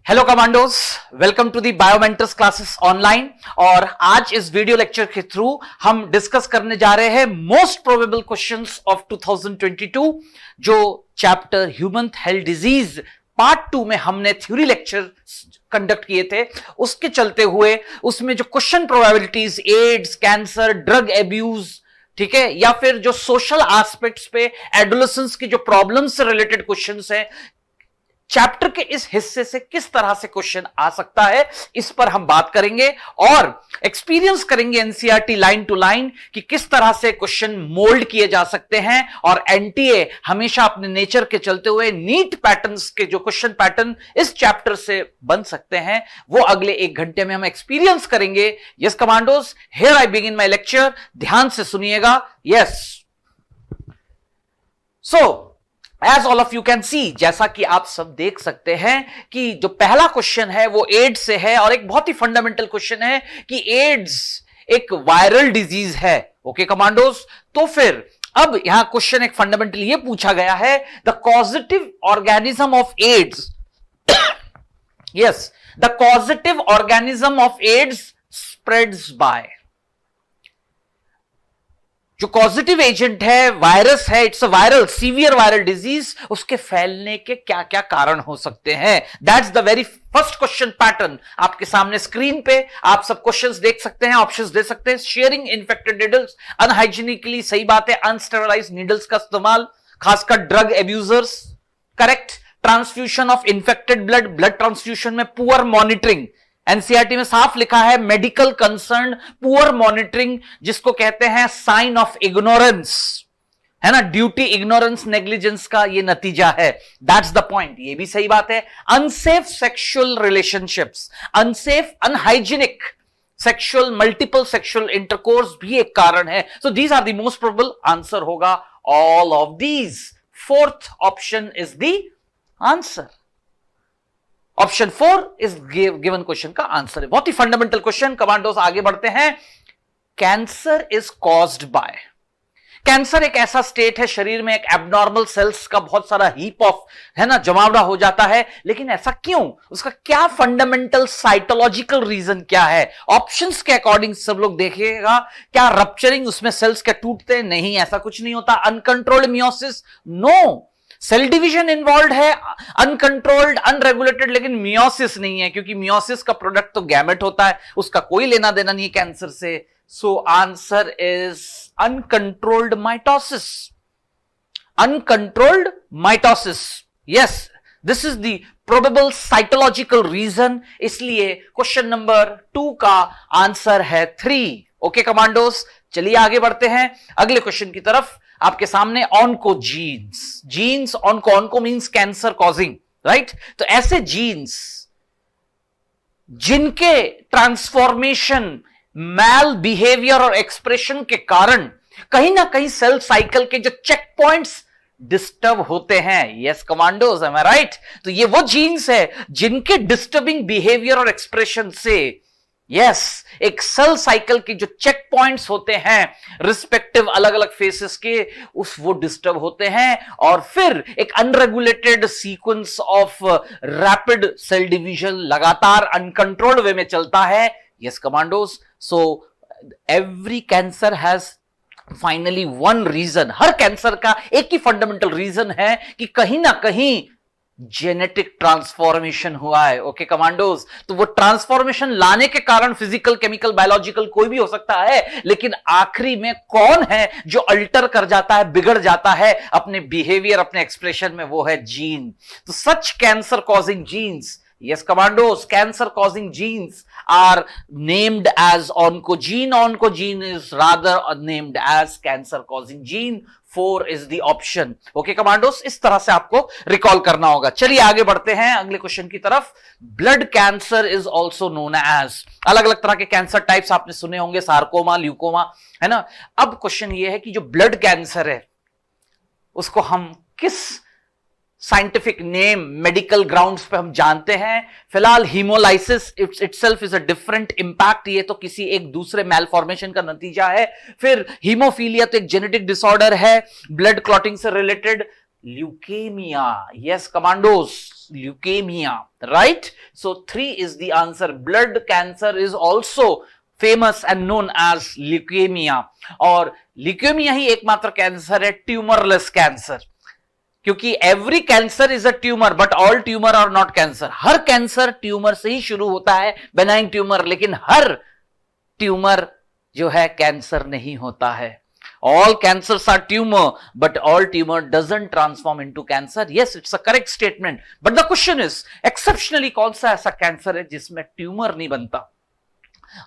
Hello commandos, welcome to the Biomentors classes online. और आज इस वीडियो लेक्चर के थ्रू हम डिस्कस करने जा रहे हैं मोस्ट प्रोबेबल क्वेश्चंस ऑफ 2022, जो chapter human health disease part 2 में हमने थ्योरी लेक्चर कंडक्ट किए थे। उसके चलते हुए उसमें जो question probabilities, AIDS, cancer, drug abuse, ठीक है, या फिर जो सोशल एस्पेक्ट्स पे एडोलेसेंस की जो प्रॉब्लम्स से रिलेटेड क्वेश्चंस हैं, चैप्टर के इस हिस्से से किस तरह से क्वेश्चन आ सकता है, इस पर हम बात करेंगे और एक्सपीरियंस करेंगे एनसीईआरटी लाइन टू लाइन कि किस तरह से क्वेश्चन मोल्ड किए जा सकते हैं। और एनटीए हमेशा अपने नेचर के चलते हुए नीट पैटर्न्स के जो क्वेश्चन पैटर्न इस चैप्टर से बन सकते हैं, वो अगले 1 घंटे में हम एक्सपीरियंस करेंगे। Yes commandos, here I begin my lecture, ध्यान से सुनिएगा। Yes, so as all of you can see, जैसा कि आप सब देख सकते हैं कि जो पहला क्वेश्चन है वो एड्स से है और एक बहुत ही फंडामेंटल क्वेश्चन है कि एड्स एक वायरल डिजीज है। ओके कमांडोज, तो फिर अब यहां क्वेश्चन एक फंडामेंटल ये पूछा गया है, the causative organism of AIDS yes the causative organism of AIDS spreads by. जो पॉजिटिव एजेंट है, वायरस है, it's a viral severe viral disease, उसके फैलने के क्या क्या कारण हो सकते हैं। That's the very first question pattern. आपके सामने स्क्रीन पे आप सब क्वेश्चंस देख सकते हैं, ऑप्शंस दे सकते हैं। शेयरिंग इन्फेक्टेड नीडल्स अनहाइजीनिकली, सही बात है, अनस्टेरलाइज्ड नीडल्स का इस्तेमाल, खासकर drug abusers, correct. Transfusion of infected blood, blood transfusion में पुअर मॉनिटरिंग, एनसीईआरटी में साफ लिखा है मेडिकल कंसर्न पुअर मॉनिटरिंग, जिसको कहते हैं साइन ऑफ इग्नोरेंस, है ना, ड्यूटी इग्नोरेंस नेग्लिजेंस का ये नतीजा है। दैट्स द पॉइंट, ये भी सही बात है। Unsafe sexual relationships, unsafe unhygienic sexual multiple sexual intercourse भी एक कारण है। So these are the most probable answer होगा all of these. Fourth option is the answer. Option 4 is given question का आंसर है। बहुत ही फंडामेंटल क्वेश्चन। कमांडोज आगे बढ़ते हैं। Cancer is caused bye. Cancer एक ऐसा स्टेट है शरीर में, एक एबनॉर्मल सेल्स का बहुत सारा हीप ऑफ, है ना, जमावड़ा हो जाता है। लेकिन ऐसा क्यों? उसका क्या फंडामेंटल साइटोलॉजिकल रीजन क्या है? ऑप्शंस के अकॉर्डिंग सब लोग देखिएगा। क्या रप्चरिंग, उसमें सेल्स क्या टूटते हैं? नहीं, ऐसा कुछ नहीं होता। Uncontrolled meiosis? No. Cell division involve है, अनकंट्रोल्ड अनरेगुलेटेड, लेकिन मियोसिस नहीं है, क्योंकि मियोसिस का प्रोडक्ट तो गैमेट होता है, उसका कोई लेना देना नहीं है कैंसर से। So answer is uncontrolled mitosis. Uncontrolled mitosis, yes, this is the probable cytological reason. इसलिए क्वेश्चन नंबर 2 का आंसर है 3। ओके कमांडोस, चलिए आगे बढ़ते हैं अगले क्वेश्चन की तरफ। आपके सामने oncogenes, genes, onco means cancer causing, right. तो ऐसे जीन्स जिनके ट्रांसफॉर्मेशन, मैल बिहेवियर और एक्सप्रेशन के कारण कहीं ना कहीं सेल साइकिल के जो चेक पॉइंट्स डिस्टर्ब होते हैं। Yes commandos, M I right? तो ये वो जीन्स है जिनके डिस्टर्बिंग बिहेवियर और एक्सप्रेशन से यस एक सेल साइकिल के जो चेक पॉइंट्स होते हैं रिस्पेक्टिव अलग अलग फेसेस के, वो डिस्टर्ब होते हैं और फिर एक unregulated sequence of rapid cell division लगातार अनकंट्रोल्ड वे में चलता है। Yes commandos, so every cancer has finally one reason. हर कैंसर का एक ही फंडामेंटल रीजन है कि कहीं ना कहीं जेनेटिक ट्रांसफॉर्मेशन हुआ है। ओके कमांडोज, तो वो ट्रांसफॉर्मेशन लाने के कारण फिजिकल, केमिकल, बायोलॉजिकल कोई भी हो सकता है, लेकिन आखिरी में कौन है जो अल्टर कर जाता है, बिगड़ जाता है अपने बिहेवियर, अपने एक्सप्रेशन में? वो है जीन। तो such cancer causing genes, yes commandos, cancer causing genes are named as oncogene. Oncogene is rather named as cancer causing gene. 4 is the option. Okay commandos, इस तरह से आपको रिकॉल करना होगा। चलिए आगे बढ़ते हैं अगले क्वेश्चन की तरफ। Blood cancer is also known as, अलग अलग तरह के कैंसर टाइप्स आपने सुने होंगे, सार्कोमा, ल्यूकोमा, है ना। अब क्वेश्चन ये है कि जो ब्लड कैंसर है उसको हम किस साइंटिफिक नेम, मेडिकल ग्राउंड्स पे हम जानते हैं? फिलहाल haemolysis itself is a different impact, ये तो किसी एक दूसरे मैलफॉर्मेशन का नतीजा है। फिर हीमोफीलिया तो एक जेनेटिक डिसऑर्डर है ब्लड क्लॉटिंग से related. Leukaemia, yes commandos, leukemia, right? So 3 is the answer. Blood cancer is also famous and known as leukemia. और leukemia ही एकमात्र कैंसर है ट्यूमरलेस कैंसर, क्योंकि every cancer is a tumour but all tumours are not cancer. हर cancer tumour से ही शुरू होता है, बेनाइन ट्यूमर, लेकिन हर ट्यूमर जो है कैंसर नहीं होता है. All cancers are tumor, but all tumor doesn't transform into cancer. Yes, it's a correct statement. But the question is, exceptionally कौन सा ऐसा कैंसर है जिसमें ट्यूमर नहीं बनता?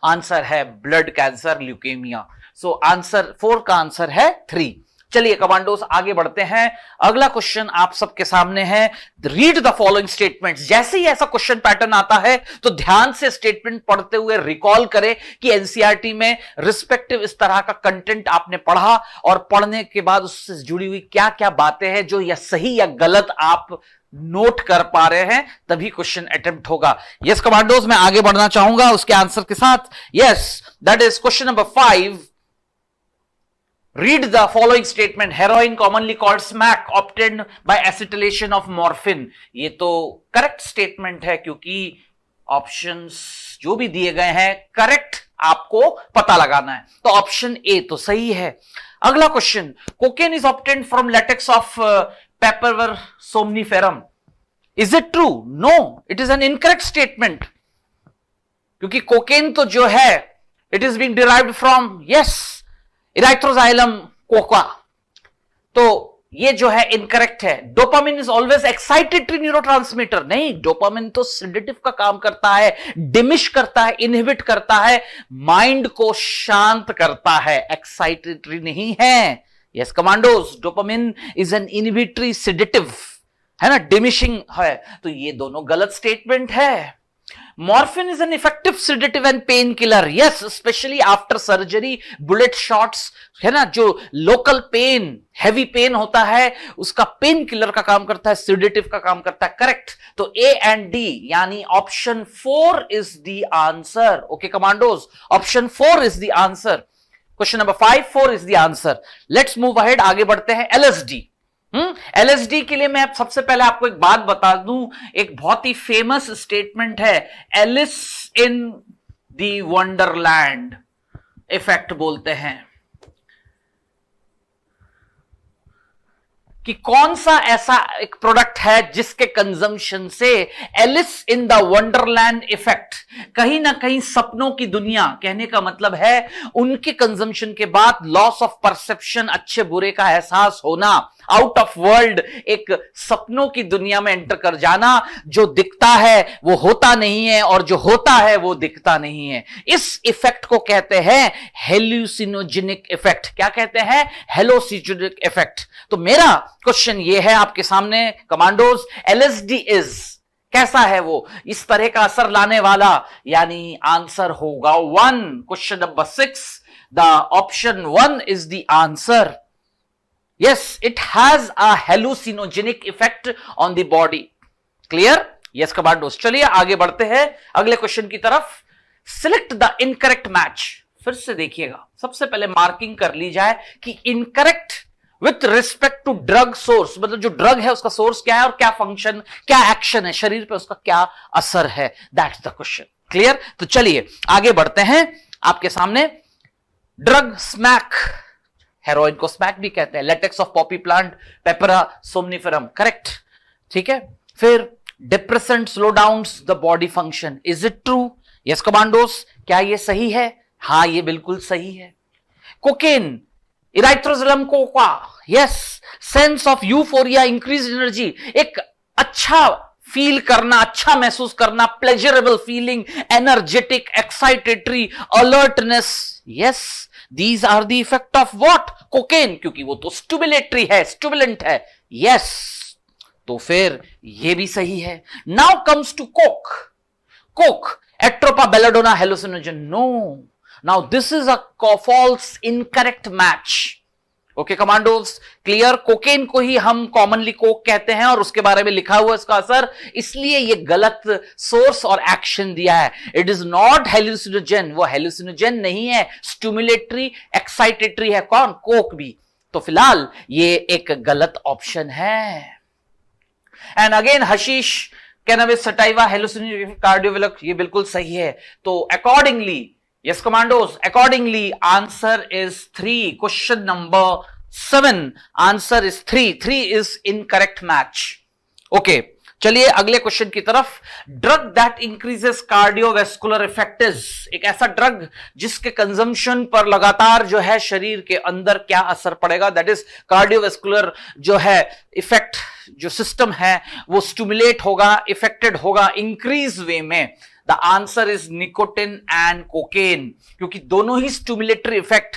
आंसर है blood cancer, leukaemia. So answer 4 का आंसर है 3. चलिए कमांडोस आगे बढ़ते हैं. अगला क्वेश्चन आप सबके सामने है. Read the following statements. जैसे ही ऐसा क्वेश्चन पैटर्न आता है तो ध्यान से स्टेटमेंट पढ़ते हुए रिकॉल करें कि एनसीईआरटी में रिस्पेक्टिव इस तरह का कंटेंट आपने पढ़ा और पढ़ने के बाद उससे जुड़ी हुई क्या क्या बातें हैं जो या सही या गलत आप नोट कर पा रहे हैं, तभी क्वेश्चन अटेम्प्ट होगा. यस कमांडोस, मैं आगे बढ़ना चाहूंगा उसके आंसर के साथ. Yes, that is question number 5. Read the following statement. Heroin commonly called smack obtained by acetylation of morphine. ये तो करेक्ट स्टेटमेंट है क्योंकि ऑप्शंस जो भी दिए गए हैं करेक्ट आपको पता लगाना है. तो ऑप्शन ए तो सही है. अगला question. Cocaine is obtained from latex of papaver somniferum. Is it true? No, it is an incorrect statement, क्योंकि कोकेन तो जो है it is being derived from erythroxylum coca. तो ये जो है इनकरेक्ट है. Dopamine is always excitatory neurotransmitter. नहीं, डोपामिन तो सेडेटिव का काम करता है, डिमिश करता है, इनहिबिट करता है, माइंड को शांत करता है, एक्साइटेटरी नहीं है. Yes commandos, dopamine is an inhibitory sedative, है ना, डिमिशिंग है. तो ये दोनों गलत स्टेटमेंट है. Morphine is an effective sedative and painkiller. Yes, especially after surgery, bullet shots, है ना, जो लोकल पेन, हैवी पेन होता है, उसका पेन किलर का काम करता है, सेडेटिव का काम करता है. करेक्ट. तो ए एंड डी यानी option 4 is the answer. Okay commandos, option 4 is the answer. Question number 5, 4 is the answer. Let's move ahead, आगे बढ़ते हैं. एलएसडी. एलएसडी के लिए मैं सबसे पहले आपको एक बात बता दूं. एक बहुत ही फेमस स्टेटमेंट है, Alice in the Wonderland effect बोलते हैं. कि कौन सा ऐसा एक प्रोडक्ट है जिसके कंजम्पशन से Alice in the Wonderland effect, कहीं ना कहीं सपनों की दुनिया, कहने का मतलब है उनके कंजम्पशन के बाद लॉस ऑफ परसेप्शन, अच्छे बुरे का एहसास होना, आउट ऑफ वर्ल्ड, एक सपनों की दुनिया में एंटर कर जाना. जो दिखता है वो होता नहीं है और जो होता है वो दिखता नहीं है. इस इफेक्ट को कहते हैं हेलुसिनोजेनिक इफेक्ट. क्या कहते हैं? हेलुसिनोजेनिक इफेक्ट. तो मेरा क्वेश्चन ये है आपके सामने कमांडोज, एलएसडी इज कैसा है वो, इस तरह का असर लाने वाला, यानी आंसर होगा 1. Question number 6, the option 1 is the answer. Yes, it has a hallucinogenic effect on the body. Clear? Yes, commandos. चलिए आगे बढ़ते हैं अगले क्वेश्चन की तरफ. Select the incorrect match. फिर से देखिएगा, सबसे पहले मार्किंग कर ली जाए कि incorrect with respect to drug source, मतलब जो ड्रग है उसका सोर्स क्या है और क्या फंक्शन, क्या एक्शन है, शरीर पे उसका क्या असर है. That's the question. क्लियर? तो चलिए आगे बढ़ते हैं. आपके सामने ड्रग स्मैक, हेरोइन को स्मैक भी कहते हैं, latex of poppy plant, papaver somniferum. Correct. ठीक है. फिर depressant slow down the body function. Is it true? Yes commandos, क्या ये सही है? हाँ, ये बिल्कुल सही है. Cocaine, erythroxylum coca. Yes. Sense of euphoria, increase energy, एक अच्छा फील करना, अच्छा महसूस करना, pleasurable feeling, energetic, excitatory, alertness. Yes, these are the effect of what? Cocaine, क्योंकि वो तो स्टिमुलेटरी है, स्टिमुलेंट है. यस, तो फिर ये भी सही है. Now comes to coke. Coke, atropa belladonna hallucinogen. No, now this is a false incorrect match. Okay commandos, clear? Cocaine को ही हम कॉमनली कोक कहते हैं और उसके बारे में लिखा हुआ इसका असर, इसलिए ये गलत सोर्स और एक्शन दिया है. It is not hallucinogen. वो हेलुसिनोजन नहीं है, स्टिमुलेटरी, एक्साइटेटरी है. कौन? कोक भी. तो फिलहाल ये एक गलत ऑप्शन है. And again hashish cannabis sativa, hallucinogen, cardiovascular, ये बिल्कुल सही है। तो accordingly, yes commandos, accordingly answer is 3। Question number 7 answer is 3। 3 is incorrect match. Okay, चलिए अगले क्वेश्चन की तरफ। Drug that increases cardiovascular effect is, एक ऐसा ड्रग जिसके कंजम्पशन पर लगातार जो है शरीर के अंदर क्या असर पड़ेगा, दैट इज कार्डियोवेस्कुलर जो है इफेक्ट, जो सिस्टम है वो स्टिमुलेट होगा, इफेक्टेड होगा इंक्रीज वे में। The answer is nicotine and cocaine, क्योंकि दोनों ही स्टिमुलेटरी इफेक्ट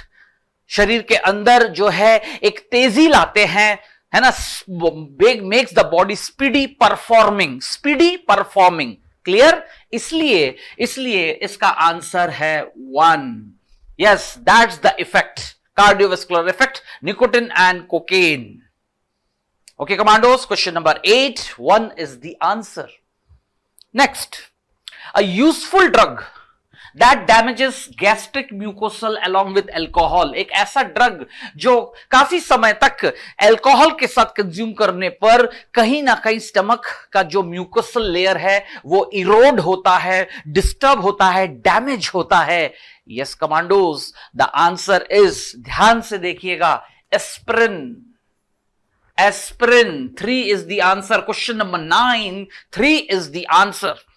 शरीर के अंदर जो है एक तेजी लाते हैं, है ना, makes the body speedy performing. Clear? इसलिए इसका आंसर है 1। Yes, that's the effect, cardiovascular effect, nicotine and cocaine. Okay commandos, question number 8, 1 is the answer. Next, a useful drug that damages gastric mucosal along with alcohol, एक ऐसा drug जो काफी समय तक alcohol के साथ कंज्यूम करने पर कहीं ना कहीं स्टमक का जो म्यूकोसल लेयर है वो इरोड होता है, डिस्टर्ब होता है, डैमेज होता है। Yes commandos, the answer is, ध्यान से देखिएगा, aspirin. 3 is the answer. Question number 9, 3 is the answer.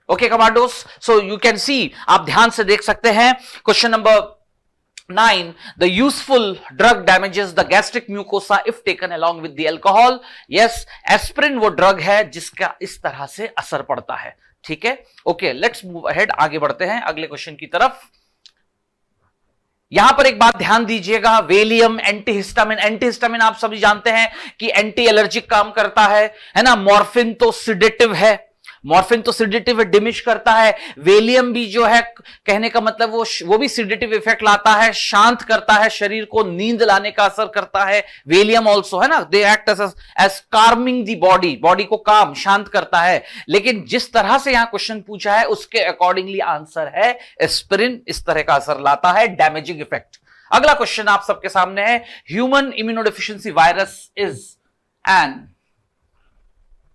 Okay commandos, so you can सी, आप ध्यान से देख सकते हैं question number 9, the useful drug damages the gastric mucosa if taken along with the alcohol. Yes, aspirin वो drug है जिसका इस तरह से असर पड़ता है। ठीक है, ओके, लेट्स मूव अहेड, आगे बढ़ते हैं अगले क्वेश्चन की तरफ। यहां पर एक बात ध्यान दीजिएगा, वेलियम एंटीहिस्टामिन। एंटीहिस्टामिन आप सभी जानते हैं कि एंटी एलर्जिक काम करता है ना। मॉर्फिन तो सिडेटिव है, डिमिश करता है। वेलियम भी जो है, कहने का मतलब वो भी सिडेटिव इफेक्ट लाता है, शांत करता है, शरीर को नींद लाने का असर करता है। वेलियम ऑल्सो, है ना, they act as calming the body को काम, शांत करता है। लेकिन जिस तरह से यहां क्वेश्चन पूछा है उसके अकॉर्डिंगली आंसर है एस्पिरिन, इस तरह का असर लाता है, डैमेजिंग इफेक्ट। अगला क्वेश्चन आप सबके सामने है, human immunodeficiency virus is an,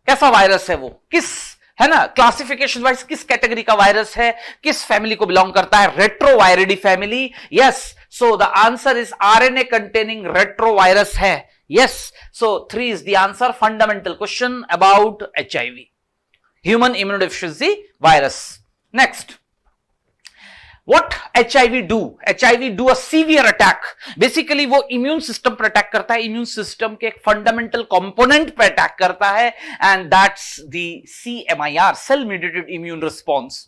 कैसा वायरस है वो, किस, है ना, क्लासिफिकेशन वाइज किस कैटेगरी का वायरस है, किस फैमिली को बिलोंग करता है, retroviridae family. Yes, so the answer is RNA containing retrovirus है। Yes, so 3 is the answer. Fundamental question about HIV, human immunodeficiency virus. Next, What HIV do? HIV do a severe attack. Basically वो immune system पर attack करता है, immune system के एक fundamental component पर attack करता है, and that's the CMIR, cell mediated immune response.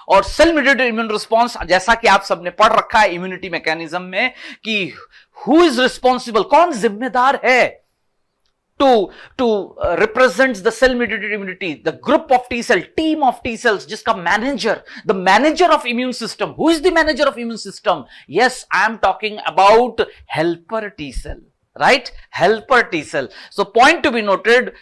और सेल मीडिएटेड इम्यून रिस्पॉन्स, जैसा कि आप सबने पढ़ रखा है इम्यूनिटी मैकेनिज्म में, कि हु इज रिस्पॉन्सिबल, कौन जिम्मेदार है to represents the cell mediated immunity, the group of T cell, team of T cells, जिसका manager, the manager of immune system. Who is the manager of immune system? Yes, I am talking about helper T cell, right? Helper T cell. So point to be noted,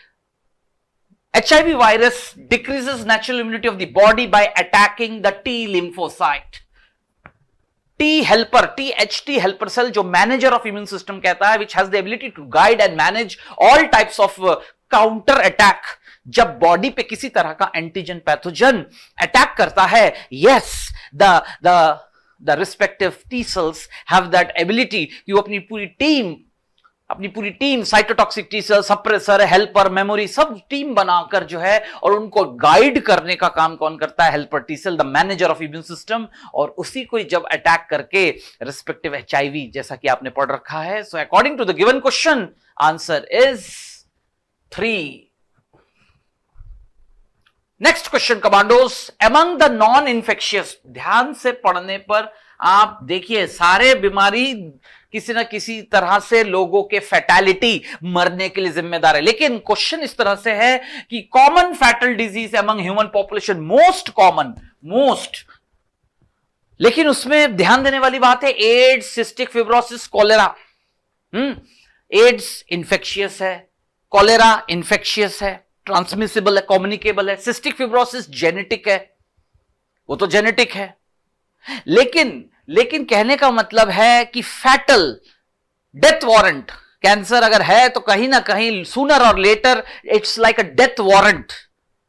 HIV virus decreases natural immunity of the body by attacking the T lymphocyte. T helper cell जो manager of immune system कहता है, which has the ability to guide and manage all types of counter attack. जब body पे किसी तरह का antigen pathogen attack करता है, yes, the respective T cells have that ability कि वो अपनी पूरी team cytotoxic T cell, suppressor, helper, memory, सब टीम बनाकर जो है, और उनको गाइड करने का काम कौन करता है, helper T cell, the manager of immune system. और उसी को जब अटैक करके रिस्पेक्टिव एचआईवी, जैसा कि आपने पढ़ रखा है, so according to the given question answer is 3। Next question commandos, among the non infectious, ध्यान से पढ़ने पर आप देखिए सारे बीमारी किसी ना किसी तरह से लोगों के फैटेलिटी, मरने के लिए जिम्मेदार है। लेकिन क्वेश्चन इस तरह से है कि common fatal disease among human population, most, लेकिन उसमें ध्यान देने वाली बात है AIDS, cystic fibrosis, cholera. AIDS infectious है, कॉलेरा इन्फेक्शियस है, ट्रांसमिसिबल है, कम्युनिकेबल है। सिस्टिक फिब्रोसिस जेनेटिक है, वो तो जेनेटिक है, लेकिन कहने का मतलब है कि फैटल डेथ वारंट कैंसर अगर है तो कहीं ना कहीं सूनर और later it's like a death warrant.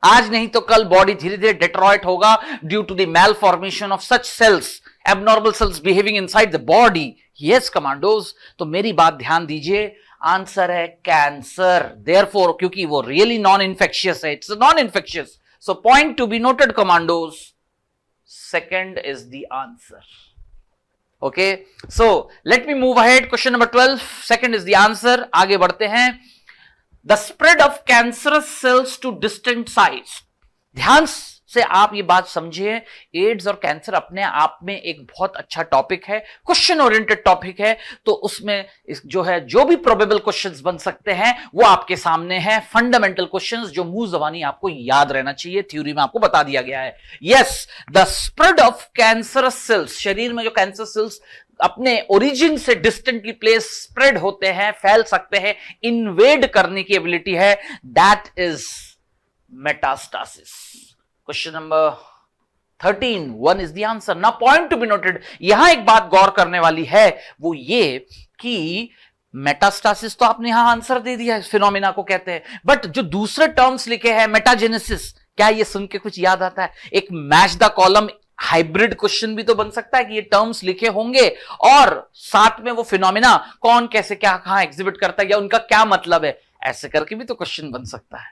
आज नहीं तो कल बॉडी धीरे धीरे डिट्रॉयट होगा due to the malformation of such cells, abnormal cells behaving inside the body. Yes commandos, तो मेरी बात ध्यान दीजिए, आंसर है कैंसर। देयरफॉर क्योंकि वो रियली नॉन इन्फेक्शियस है, it's non infectious, so point to be noted commandos, second is the answer. Okay, so let me move ahead, question number 12, second is the answer. आगे बढ़ते हैं। The spread of cancerous cells to distant sites. ध्यान से आप ये बात समझिए, ads और कैंसर अपने आप में एक बहुत अच्छा टॉपिक है, क्वेश्चन ओरिएंटेड टॉपिक है, तो उसमें जो भी प्रोबेबल क्वेश्चंस बन सकते हैं वो आपके सामने हैं, फंडामेंटल क्वेश्चंस जो मुंह जबानी आपको याद रहना चाहिए, थ्योरी में आपको बता दिया गया है। Yes, the spread of cancerous sales, शरीर में जो कैंसर सेल्स अपने ओरिजिन से डिस्टेंटली प्लेस स्प्रेड होते हैं, फैल सकते हैं, इन्वेड करने की एबिलिटी है, that is metastasis. Question number 13, 1 is the answer. Now point to be noted, यहां एक बात गौर करने वाली है, वो ये कि मेटास्टासिस तो आपने यहां आंसर दे दिया है, फिनोमिना को कहते हैं, बट जो दूसरे टर्म्स लिखे हैं मेटाजेनेसिस, क्या ये सुन के कुछ याद आता है? एक match the column hybrid question भी तो बन सकता है कि ये टर्म्स लिखे होंगे और साथ में वो फिनोमिना कौन कैसे क्या कहां एग्जिबिट करता है या उनका क्या मतलब है, ऐसे करके भी तो क्वेश्चन बन सकता है।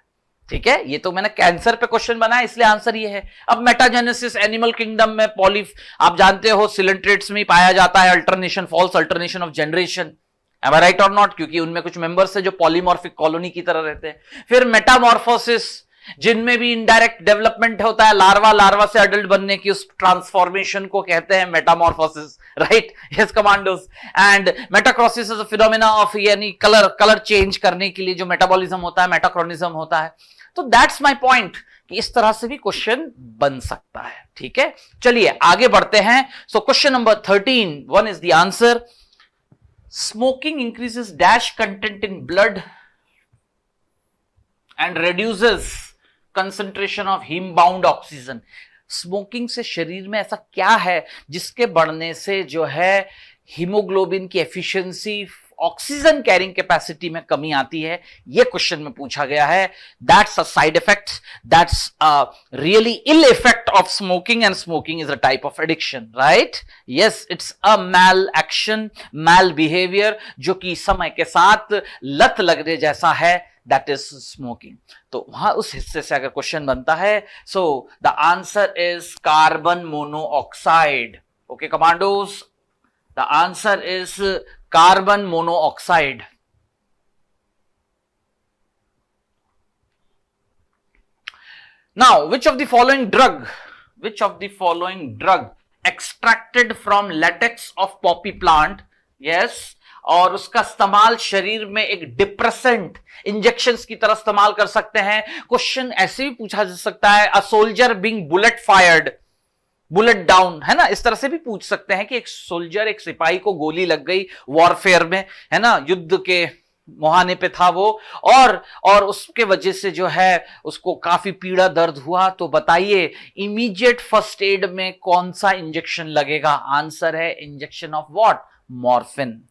ठीक है, ये तो मैंने कैंसर पे क्वेश्चन बनाया इसलिए आंसर ये है। अब मेटाजेनेसिस एनिमल किंगडम में आप जानते हो सिलेंट्रेट्स में पाया जाता है, alternation, false alternation of generation, am I right और नॉट? क्योंकि उनमें कुछ मेंबर्स है जो पॉलीमॉर्फिक कॉलोनी की तरह रहते हैं। फिर मेटामॉर्फोसिस, जिनमें भी इनडायरेक्ट डेवलपमेंट होता है, लार्वा से अडल्ट बनने की, उस ट्रांसफॉर्मेशन को कहते हैं metamorphosis, right? Yes commandos. And metachrosis is a phenomena of, यानी कलर चेंज करने के लिए जो मेटाबॉलिज्म होता है, मेटाक्रोनिज्म होता है। तो दैट्स माय पॉइंट कि इस तरह से भी क्वेश्चन बन सकता है। ठीक है, चलिए आगे बढ़ते हैं। So question number 13, 1 is the answer. Smoking increases dash content in blood and reduces concentration of heme-bound oxygen। Smoking से शरीर में ऐसा क्या है जिसके बढ़ने से जो है हीमोग्लोबिन की एफिशिएंसी, ऑक्सीजन कैरिंग कैपेसिटी में कमी आती है? ये क्वेश्चन में पूछा गया है। That's a side effect, that's a really ill effect of smoking, and smoking is a type of addiction, right? Yes, it's a mal action, mal behaviour, जो कि समय के साथ लत लगने जैसा है, दैट इज स्मोकिंग। तो वहां उस हिस्से से अगर क्वेश्चन बनता है, सो the answer is carbon monoxide. Okay commandos, the answer is carbon monoxide. Now which of the following drug extracted from latex of poppy plant, yes, और उसका इस्तेमाल शरीर में एक डिप्रेसेंट इंजेक्शंस की तरह इस्तेमाल कर सकते हैं? क्वेश्चन ऐसे भी पूछा जा सकता है, a soldier being bullet fired, bullet down, है ना, इस तरह से भी पूछ सकते हैं कि एक सोल्जर, एक सिपाही को गोली लग गई वॉरफेयर में, है ना, युद्ध के मुहाने पे था वो, और उसके वजह से जो है उसको काफी पीड़ा दर्द हुआ, तो बताइए इमीडिएट फर्स्ट एड में कौन सा इंजेक्शन लगेगा? आंसर है injection of what? Morphine.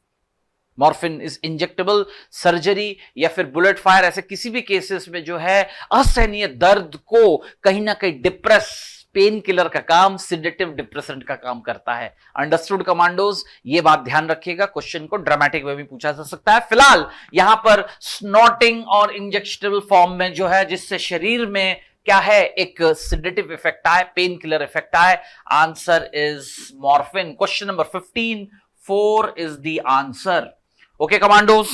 Morphine is injectable surgery या फिर बुलेट फायर, ऐसे किसी भी केसेस में जो है असहनीय दर्द को कहीं ना कहीं डिप्रेस, पेन किलर का काम, सिडेटिव डिप्रेसेंट का काम करता है। Understood commandos? ये बात ध्यान रखिएगा, क्वेश्चन को ड्रामेटिक वे में पूछा जा सकता है। फिलहाल यहां पर स्नॉटिंग और इंजेक्टेबल फॉर्म में जो है, जिससे शरीर में क्या है, एक सिडेटिव इफेक्ट आए, पेन किलर इफेक्ट आए, answer is morphine. Question number 15, 4 is the answer. Okay commandos,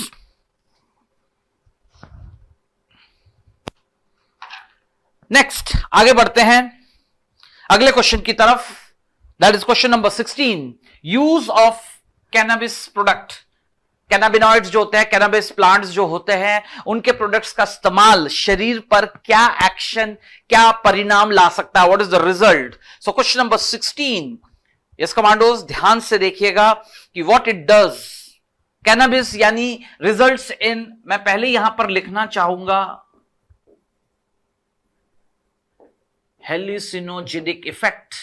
next आगे बढ़ते हैं अगले क्वेश्चन की तरफ। That is question number 16, use of cannabis product. Cannabinoids जो होते हैं, कैनाबिस प्लांट्स जो होते हैं, उनके प्रोडक्ट्स का इस्तेमाल शरीर पर क्या एक्शन, क्या परिणाम ला सकता है? What is the result? So question number 16, yes commandos, ध्यान से देखिएगा कि व्हाट इट डज। कैनाबिस यानी रिजल्ट्स इन, मैं पहले यहां पर लिखना चाहूंगा हेलुसिनोजेनिक इफेक्ट,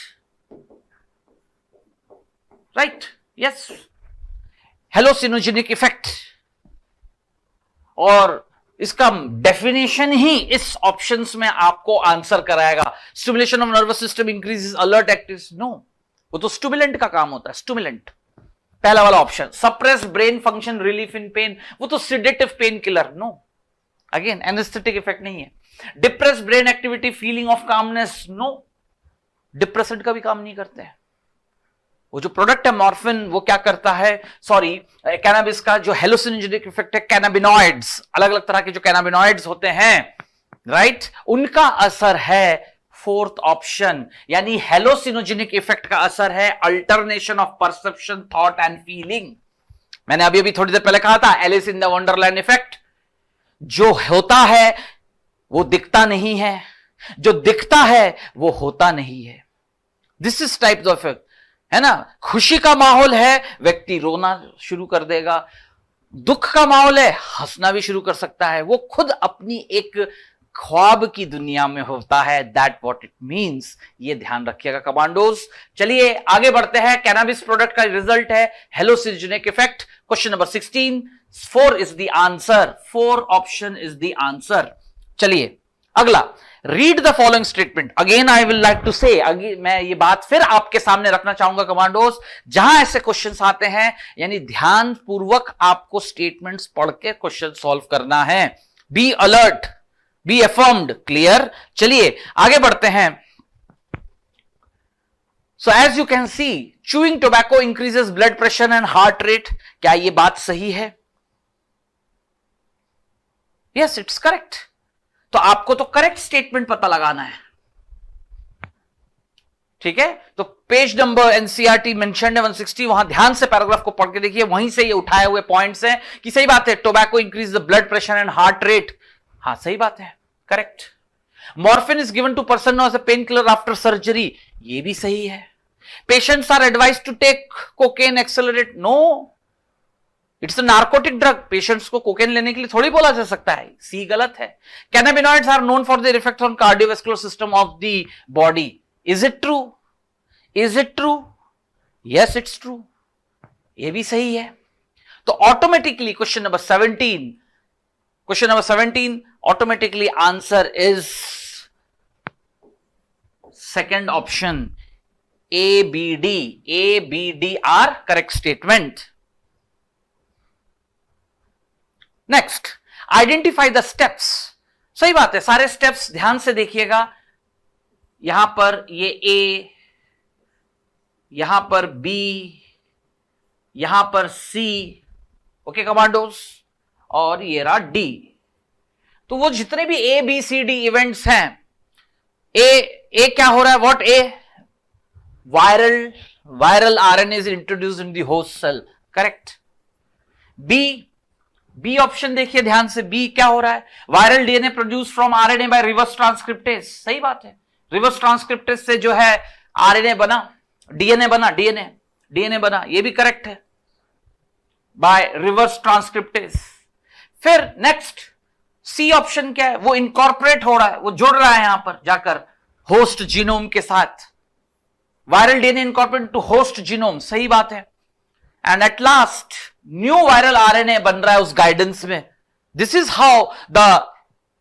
राइट? Yes, हेलुसिनोजेनिक effect. और इसका डेफिनेशन ही इस ऑप्शंस में आपको आंसर कराएगा। Stimulation of nervous system increases alert activities, no, वो तो स्टिमुलेंट का काम होता है, स्टिमुलेंट। पहला वाला option suppressed brain function relief in pain, वो तो sedative pain killer, no, again anaesthetic effect नहीं है। Depress brain activity feeling of calmness, no, depressant का भी काम नहीं करते हैं। वो जो प्रोडक्ट है मॉर्फिन, वो क्या करता है, सॉरी कैनाबिस का जो हेलुसिनोजेनिक इफेक्ट है, कैनाबिनॉइड्स, अलग अलग तरह के जो कैनाबिनॉइड्स होते हैं, राइट, उनका असर है फोर्थ ऑप्शन, यानी हेलोसिनोजेनिक इफेक्ट का असर है alternation of perception, thought and feeling. मैंने अभी थोड़ी देर पहले कहा था Alice in the Wonderland effect, जो होता है वो दिखता नहीं है, जो दिखता है वो होता नहीं है। This is type of effect, है ना। खुशी का माहौल है, व्यक्ति रोना शुरू कर देगा, दुख का माहौल है, हंसना भी शुरू कर सकता है, वो खुद अपनी एक ख्वाब की दुनिया में होता है। दैट व्हाट इट मींस, ये ध्यान रखिएगा कमांडोज। चलिए आगे बढ़ते हैं। कैनाबिस प्रोडक्ट का रिजल्ट है hallucinogenic effect. Question number 16, 4 is the answer, 4 option is the answer. चलिए अगला, read the following statement. Again I will like to say, मैं ये बात फिर आपके सामने रखना चाहूंगा कमांडोज, जहां ऐसे क्वेश्चंस आते हैं, यानी ध्यान पूर्वक आपको स्टेटमेंट्स पढ़ के क्वेश्चन सॉल्व करना है। Be alert, be affirmed, clear. चलिए आगे बढ़ते हैं। So as you can see, chewing tobacco increases blood pressure and heart rate. क्या यह बात सही है? Yes, it's correct. तो आपको तो करेक्ट स्टेटमेंट पता लगाना है, ठीक है। तो पेज नंबर एनसीईआरटी मेंशन्ड है 160, वहां ध्यान से पैराग्राफ को पढ़ के देखिए, वहीं से ये उठाए हुए पॉइंट्स हैं कि सही बात है, tobacco increase the blood pressure and heart rate. हाँ सही बात है, correct. Morphine is given to person as a pain killer after surgery, ये भी सही है। Patients are advise to take cocaine accelerate, no, it's a narcotic drug. Patients को cocaine लेने के लिए थोड़ी बोला जा सकता है, सी गलत है। Cannabinoids are known for their effects on cardiovascular system of the body, is it true? Is it true? Yes it's true, ये भी सही है। तो automatically question number 17 automatically answer is second option, A B D are correct statement. Next, identify the steps. सही बात है, सारे steps ध्यान से देखिएगा। यहां पर ये ए, यहां पर बी, यहां पर सी, ओके कमांडोज, और ये रहा डी। तो वो जितने भी A B C D events हैं, ए क्या हो रहा है, what A, viral RNA is introduced in the host cell, correct. B option देखिए ध्यान से, बी क्या हो रहा है, viral DNA produce from RNA by reverse transcriptase. सही बात है, रिवर्स ट्रांसक्रिप्टेज से जो है आरएनए बना, डीएनए बना, ये भी करेक्ट है, बाय रिवर्स ट्रांसक्रिप्टेज। फिर नेक्स्ट सी ऑप्शन क्या है, वो इनकॉर्पोरेट हो रहा है, वो जुड़ रहा है यहां पर जाकर होस्ट जीनोम के साथ, viral DNA incorporate to host genome, सही बात है। And at last new viral RNA बन रहा है उस गाइडेंस में। This is how the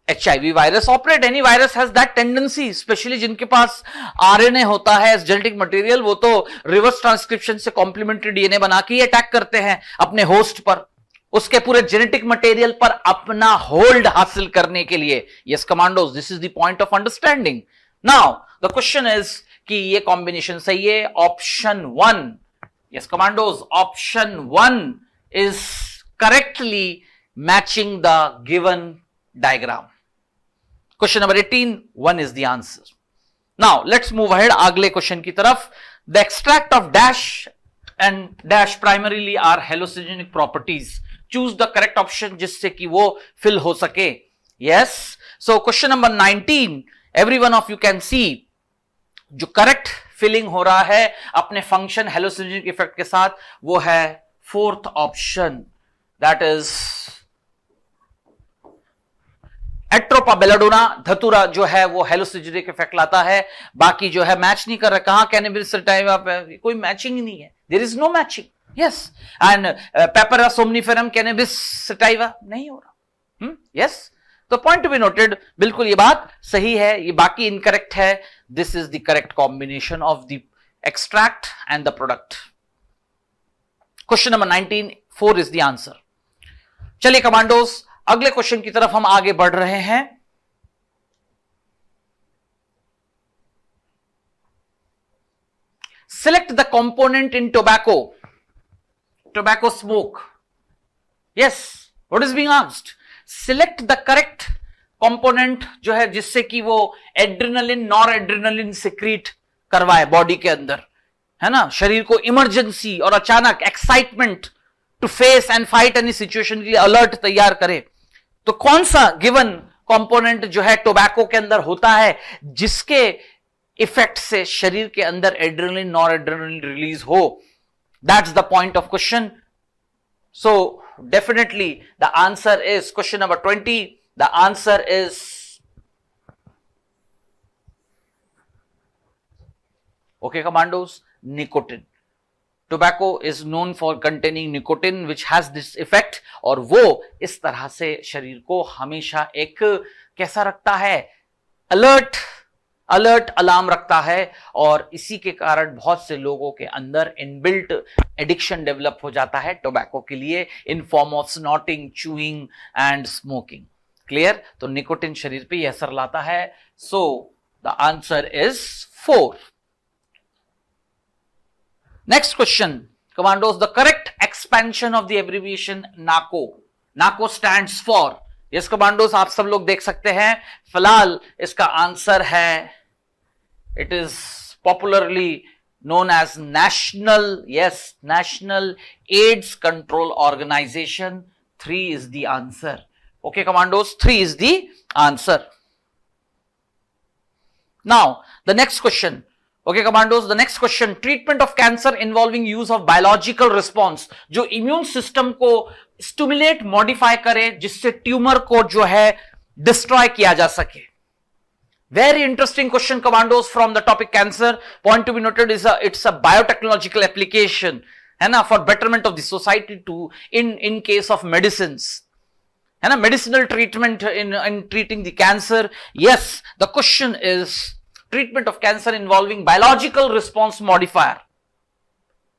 HIV virus operate. Any virus has that tendency, specially जिनके पास आरएनए होता है एज जेनेटिक मटेरियल, वो तो रिवर्स ट्रांसक्रिप्शन से कॉम्प्लीमेंट्री डीएनए बना के अटैक करते हैं अपने होस्ट पर, उसके पूरे जेनेटिक मटेरियल पर अपना होल्ड हासिल करने के लिए। Yes commandos, this is the point of understanding. Now the question is कि ये कॉम्बिनेशन सही है, option 1। Yes commandos, option 1 is correctly matching the given diagram. Question number 18, 1 is the answer. Now let's move ahead अगले question की तरफ। The extract of dash and dash primarily are hallucinogenic properties. Choose the correct option जिससे कि वो fill हो सके। Yes, so question number 19, every one of you can see जो correct filling हो रहा है अपने फंक्शन hallucinogenic इफेक्ट के साथ, वो है fourth option, that is Atropa belladonna. धतूरा जो है वो हेलुसिनोजेनिक इफेक्ट लाता है, बाकी जो है मैच नहीं कर रहा। कहां कैनबिस सटाइवा पे कोई मैचिंग ही नहीं है, there is no matching. Yes, and papaver somniferum cannabis sativa नहीं हो रहा, यस, तो पॉइंट टू बी नोटेड, बिल्कुल ये बात सही है, ये बाकी इनकरेक्ट है. This is the correct combination of the extract and the product. Question number 19, 4 is the answer. चलिए कमांडोज, अगले क्वेश्चन की तरफ हम आगे बढ़ रहे हैं. Select the component in tobacco smoke. Yes, what is being asked? Select the correct component जो है जिससे कि वो एड्रेनलिन नॉर एड्रेनलिन सिक्रीट करवाए बॉडी के अंदर, है ना, शरीर को इमरजेंसी और अचानक excitement to face and fight any situation के लिए अलर्ट तैयार करे. तो कौन सा गिवन कंपोनेंट जो है टोबैको के अंदर होता है जिसके इफेक्ट से शरीर के अंदर एड्रेनलिन नॉर एड्रेनलिन रिलीज हो? That's the point of question. So definitely the answer is question number 20. The answer is okay commandos, nicotine. Tobacco is known for containing nicotine which has this effect, और वो इस तरह से शरीर को हमेशा एक कैसा रखता है, अलर्ट अलार्म रखता है, और इसी के कारण बहुत से लोगों के अंदर इनबिल्ट एडिक्शन डेवलप हो जाता है टोबैको के लिए in form of snorting, chewing and smoking. Clear? तो निकोटिन शरीर पे यह असर लाता है. सो the answer is 4. Next question, commandos, the correct expansion of the abbreviation NACO. NACO stands for, yes commandos, आप सब लोग देख सकते हैं. फिलहाल इसका आंसर है, it is popularly known as National AIDS Control Organization. 3 is the answer. Okay commandos, 3 is the answer. Now the next question. Okay commandos, the next question, treatment of cancer involving use of biological response, जो immune system को stimulate modify करे जिससे tumour को जो है destroy किया जा सके. Very interesting question commandos from the topic cancer. Point to be noted is it's a biotechnological application, है ना, for betterment of the society to in case of medicines, है ना, medicinal treatment in treating the cancer. Yes, the question is treatment of cancer involving biological response modifier,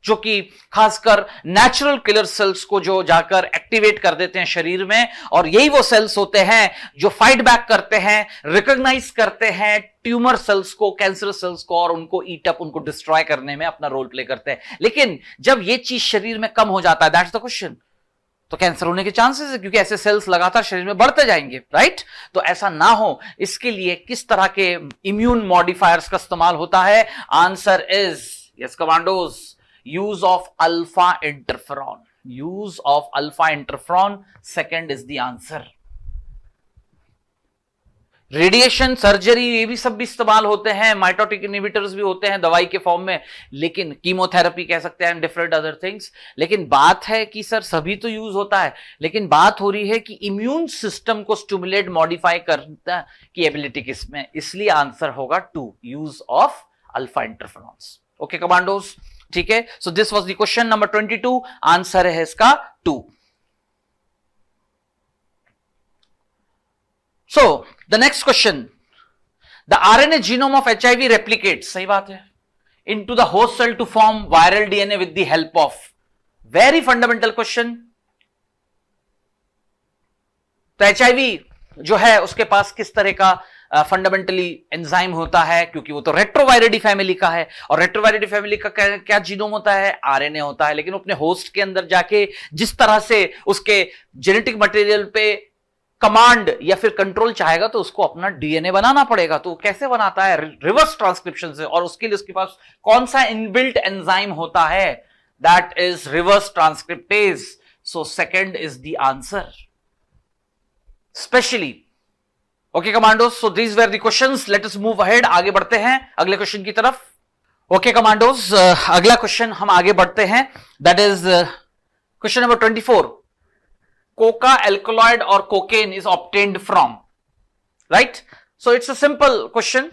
जो कि खासकर natural killer cells को जो जाकर एक्टिवेट कर देते हैं शरीर में, और यही वो सेल्स होते हैं जो फाइट बैक करते हैं, रिकॉग्नाइज करते हैं ट्यूमर सेल्स को, कैंसर सेल्स को, और उनको ईट अप, उनको डिस्ट्रॉय करने में अपना रोल प्ले करते हैं. लेकिन जब ये चीज शरीर में कम हो जाता है, दैट्स द क्वेश्चन, तो कैंसर होने के चांसेस है, क्योंकि ऐसे सेल्स लगातार शरीर में बढ़ते जाएंगे, राइट? तो ऐसा ना हो, इसके लिए किस तरह के इम्यून मॉडिफायर्स का इस्तेमाल होता है? Answer is, yes commandos, use of alpha interferon. Use of alpha interferon, second is the answer. Radiation, surgery, ये भी सब भी इस्तेमाल होते हैं, माइटोटिक इनहिबिटर्स भी होते हैं दवाई के फॉर्म में, लेकिन कीमोथेरेपी कह सकते हैं, डिफरेंट अदर थिंग्स. लेकिन बात है कि सर सभी तो यूज होता है, लेकिन बात हो रही है कि इम्यून सिस्टम को स्टिमुलेट मॉडिफाई करने की एबिलिटी किसमें, इसलिए आंसर होगा 2, use of alpha interferons. Okay commandos, ठीक है. So this was the question number 22. Answer है इसका 2. So, the next question, the RNA genome of HIV replicates, सही बात है, into the host cell to form viral DNA with the help of, very fundamental question. तो HIV जो है उसके पास किस तरह का फंडामेंटली एंजाइम होता है, क्योंकि वो तो रेट्रोवायरिडी फैमिली का है, और रेट्रोवायरिडी फैमिली का क्या जीनोम होता है? आरएनए होता है. लेकिन अपने होस्ट के अंदर जाके जिस तरह से उसके जेनेटिक मटेरियल पे कमांड या फिर कंट्रोल चाहेगा तो उसको अपना डीएनए बनाना पड़ेगा. तो कैसे बनाता है? रिवर्स ट्रांसक्रिप्शन से. और उसके लिए उसके पास कौन सा इनबिल्ट एंजाइम होता है? That is reverse transcriptase. So second is the answer. Specially okay commandos, so these were the questions. Let us move ahead. आगे बढ़ते हैं अगले क्वेश्चन की तरफ. ओके कमांडोज, अगला क्वेश्चन हम आगे बढ़ते हैं. That is question number 24. Coca alkaloid or cocaine is obtained from, right? So it's a simple question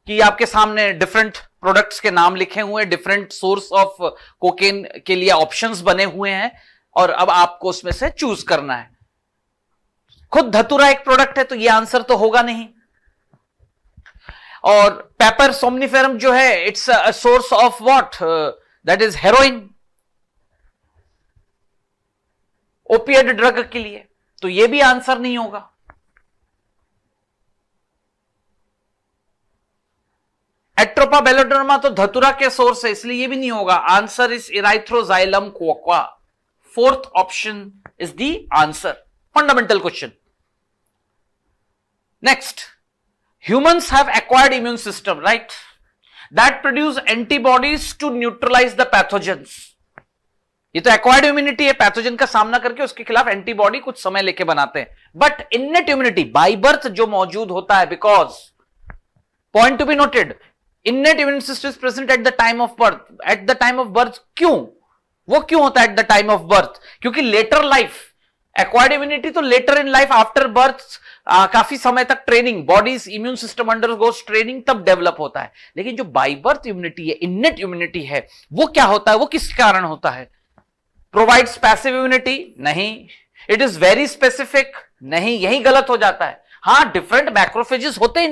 कि आपके सामने डिफरेंट प्रोडक्ट्स के नाम लिखे हुए हैं, डिफरेंट सोर्स ऑफ कोकेन के लिए ऑप्शंस बने हुए हैं, और अब आपको उसमें से चूज करना है. खुद धतूरा एक प्रोडक्ट है, तो ये आंसर तो होगा नहीं। और पेपर सोमनिफेरम जो है, it's a source of what, that is heroin, opioid drug के लिए, तो ये भी आंसर नहीं होगा। एट्रोपा बेलोडर्मा तो धतुरा के सोर्स है, इसलिए ये भी नहीं होगा। Answer is erythroxylum coca. Fourth option is the answer. Fundamental question. Next, humans have acquired immune system, right, that produce antibodies to neutralize the pathogens. ये तो एक्वायर्ड इम्यूनिटी है, पैथोजन का सामना करके उसके खिलाफ एंटीबॉडी कुछ समय लेके बनाते हैं। But innate immunity by birth जो मौजूद होता है, because point to be noted, innate immune system is present at the time of birth. At the time of birth क्यों, वो क्यों होता है at the time of birth? क्योंकि लेटर लाइफ, एक्वायर्ड इम्यूनिटी तो later in life, after birth काफी समय तक training, body's immune system undergoes training, तब डेवलप होता है। लेकिन जो बाय बर्थ इम्यूनिटी है, इनेट इम्यूनिटी है, वो क्या होता है, वो किस कारण होता है? Provides passive immunity? नहीं। It is very specific? नहीं, यही गलत हो जाता है। हाँ, डिफरेंट मैक्रोफेजेस होते हैं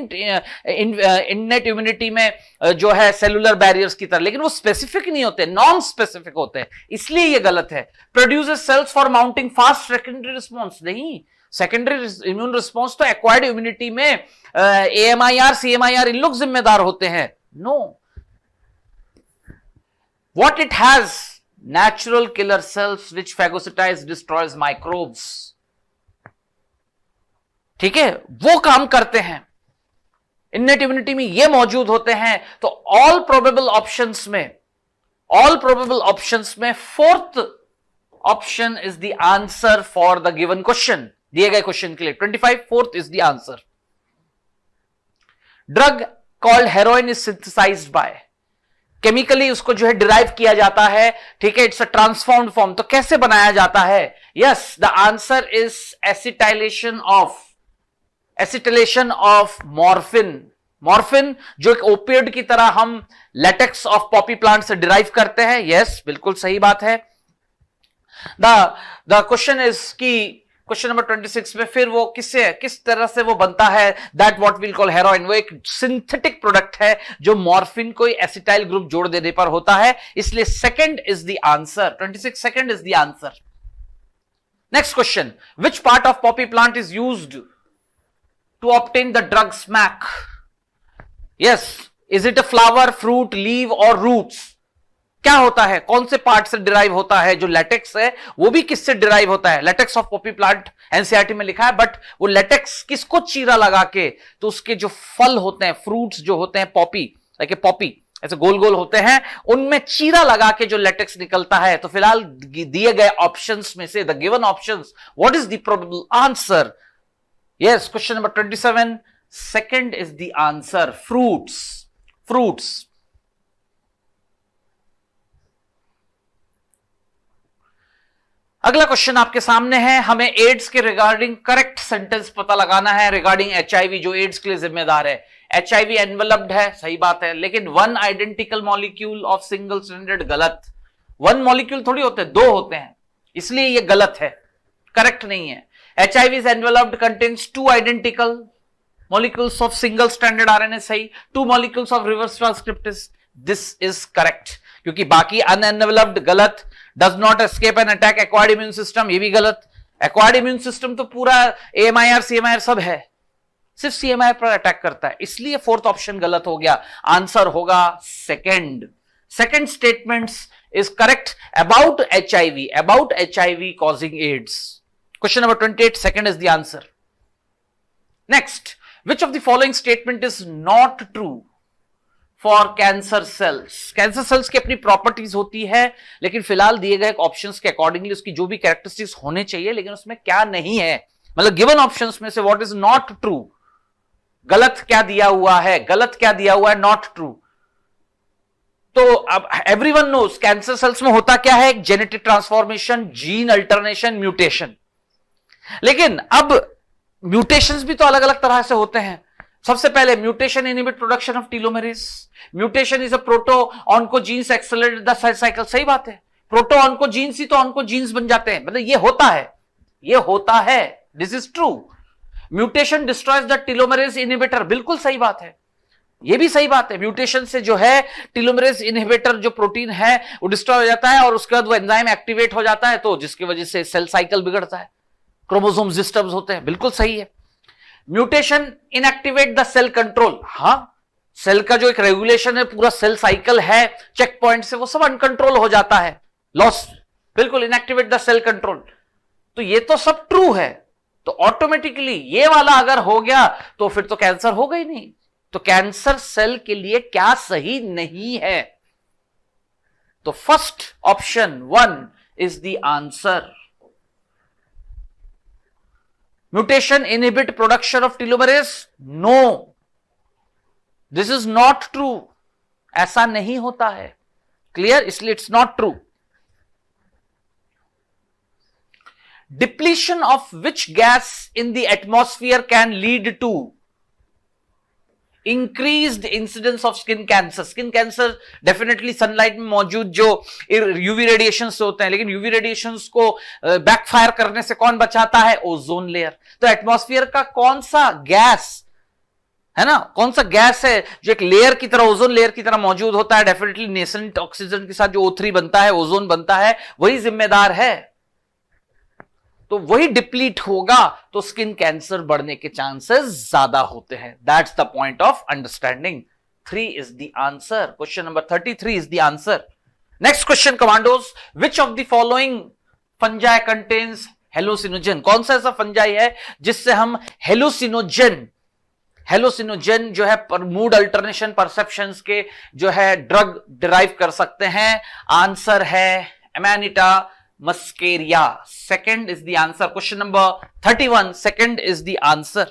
इनेट इम्यूनिटी में जो है सेलुलर बैरियर्स की तरह, लेकिन वो स्पेसिफिक नहीं होते, नॉन स्पेसिफिक होते हैं, इसलिए ये गलत है। Produces cells for mounting fast secondary response? नहीं, सेकेंडरी इम्यून रिस्पॉन्स तो एक्वायर्ड इम्यूनिटी में एएमआईआर, सीएमआईआर, इन लोग जिम्मेदार होते हैं। No, what it has, natural killer cells which phagocytize, destroys microbes, ठीक है, वो काम करते हैं। इनेट इम्यूनिटी में ये मौजूद होते हैं। तो ऑल प्रोबेबल ऑप्शंस में fourth option is the answer for the given question, दिए गए क्वेश्चन के लिए 25, fourth is the answer. Drug called heroin is synthesised by, chemically उसको जो है डिराइव किया जाता है, ठीक है, इट्स अ ट्रांसफॉर्म्ड फॉर्म। तो कैसे बनाया जाता है? Yes, the answer is acetylation of morphine. Morphine जो एक ओपिएड की तरह हम लेटेक्स ऑफ पॉपी प्लांट से डिराइव करते हैं। यस, बिल्कुल सही बात है। द क्वेश्चन इज कि क्वेश्चन नंबर 26 में फिर वो किस तरह से वो बनता है, that what will call heroin. वो एक सिंथेटिक प्रोडक्ट है जो मॉर्फिन को एसिटाइल ग्रुप जोड़ देने पर होता है, इसलिए second is the answer. 26 second is the answer. Next question, which part of poppy plant is used to obtain the drug smack? Yes, is it a flower, fruit, leave और roots? क्या होता है, कौन से पार्ट से derive होता है? जो लेटेक्स है वो भी किससे डिराइव होता है? Latex of poppy plant NCERT में लिखा है, बट वो लेटेक्स किसको चीरा लगा के, तो उसके जो फल होते हैं, फ्रूट्स जो होते हैं, पॉपी ऐसे गोल गोल होते हैं, उनमें चीरा लगा के जो लेटेक्स निकलता है। तो फिलहाल दिए गए ऑप्शंस में से, the given options, what is the probable answer? Yes, question number 27, second is the answer, fruits. अगला क्वेश्चन आपके सामने है, हमें एड्स के रिगार्डिंग करेक्ट सेंटेंस पता लगाना है रिगार्डिंग एचआईवी, जो एड्स के लिए जिम्मेदार है। एचआईवी एनवेलप्ड है, सही बात है, लेकिन one identical molecule of single stranded, गलत। वन मॉलिक्यूल थोड़ी होते हैं, दो होते हैं, इसलिए ये गलत है, करेक्ट नहीं है। HIV is enveloped contains two identical molecules of single stranded RNA, सही। 2 molecules of reverse transcriptase, this is correct, क्योंकि बाकी unenveloped गलत। does not escape and attack acquired immune system, ये भी गलत। acquired immune system तो पूरा AMIR CMIR सब है, सिर्फ CMIR पर अटैक करता है, इसलिए फोर्थ ऑप्शन गलत हो गया। आंसर होगा second statements is correct about HIV causing AIDS। Question number 28, second is the answer. Next, which of the following statement is not true for cancer cells? Cancer cells की अपनी properties होती है, लेकिन फिलहाल दिए गए ऑप्शंस के अकॉर्डिंगली उसकी जो भी कैरेक्टरिस्टिक्स होने चाहिए, लेकिन उसमें क्या नहीं है, मतलब गिवन ऑप्शंस में से व्हाट इज नॉट ट्रू, गलत क्या दिया हुआ है, नॉट ट्रू। तो अब एवरीवन नोज कैंसर सेल्स में होता क्या है, genetic transformation, gene alternation, mutation. लेकिन अब म्यूटेशंस भी तो अलग अलग तरह से होते हैं। सबसे पहले mutation inhibit production of telomerase. Mutation is a proto oncogenes accelerate the cell cycle, सही बात है। प्रोटो ऑन्कोजीन्स ही तो ऑन्कोजीन्स बन जाते हैं, मतलब ये होता है, this is true. Mutation destroys the telomeres inhibitor, बिल्कुल सही बात है, यह भी सही बात है। म्यूटेशन से जो है टेलोमेरेज इनहिबिटर जो प्रोटीन है वो डिस्ट्रॉय हो जाता है और उसके बाद वो एंजाइम एक्टिवेट हो जाता है, तो जिसकी वजह से सेल साइकिल बिगड़ता है, क्रोमोसोम्स डिस्टर्ब होते हैं, बिल्कुल सही है। Mutation inactivate the cell control, हां, सेल का जो एक रेगुलेशन है, पूरा सेल साइकिल है, चेक पॉइंट से वो सब अनकंट्रोल हो जाता है, लॉस, बिल्कुल इनएक्टिवेट द सेल कंट्रोल। तो ये तो सब ट्रू है, तो ऑटोमेटिकली ये वाला अगर हो गया तो फिर तो कैंसर होगा ही नहीं। तो कैंसर सेल के लिए क्या सही नहीं है? तो first option 1 is the answer. Mutation inhibit production of telomerase? No, this is not true, ऐसा नहीं होता है, क्लियर, इसलिए it's not true. Depletion of which gas in the atmosphere can lead to increased incidence of skin cancer? Skin cancer definitely sunlight में मौजूद जो UV radiation से होते हैं, लेकिन यूवी रेडिएशन को बैकफायर करने से कौन बचाता है? Ozone layer. तो एटमॉस्फेयर का कौन सा गैस है ना, कौन सा गैस है जो एक लेयर की तरह, ओजोन लेयर की तरह मौजूद होता है? डेफिनेटली नेसेंट ऑक्सीजन के साथ जो O3 बनता है, ओजोन बनता है, वही जिम्मेदार है। तो वही डिप्लीट होगा तो स्किन कैंसर बढ़ने के चांसेस ज्यादा होते हैं। That's the point of understanding. 3 is the answer. Question number 33 is the answer. Next question commandos, which of the following fungi contains hallucinogen? कौन सा ऐसा फंजाई है जिससे हम हेलुसिनोजन जो है मूड अल्टरनेशन परसेप्शंस के जो है ड्रग डिराइव कर सकते हैं? आंसर है amanita muscaria. Second is the answer. Question number 31, second is the answer.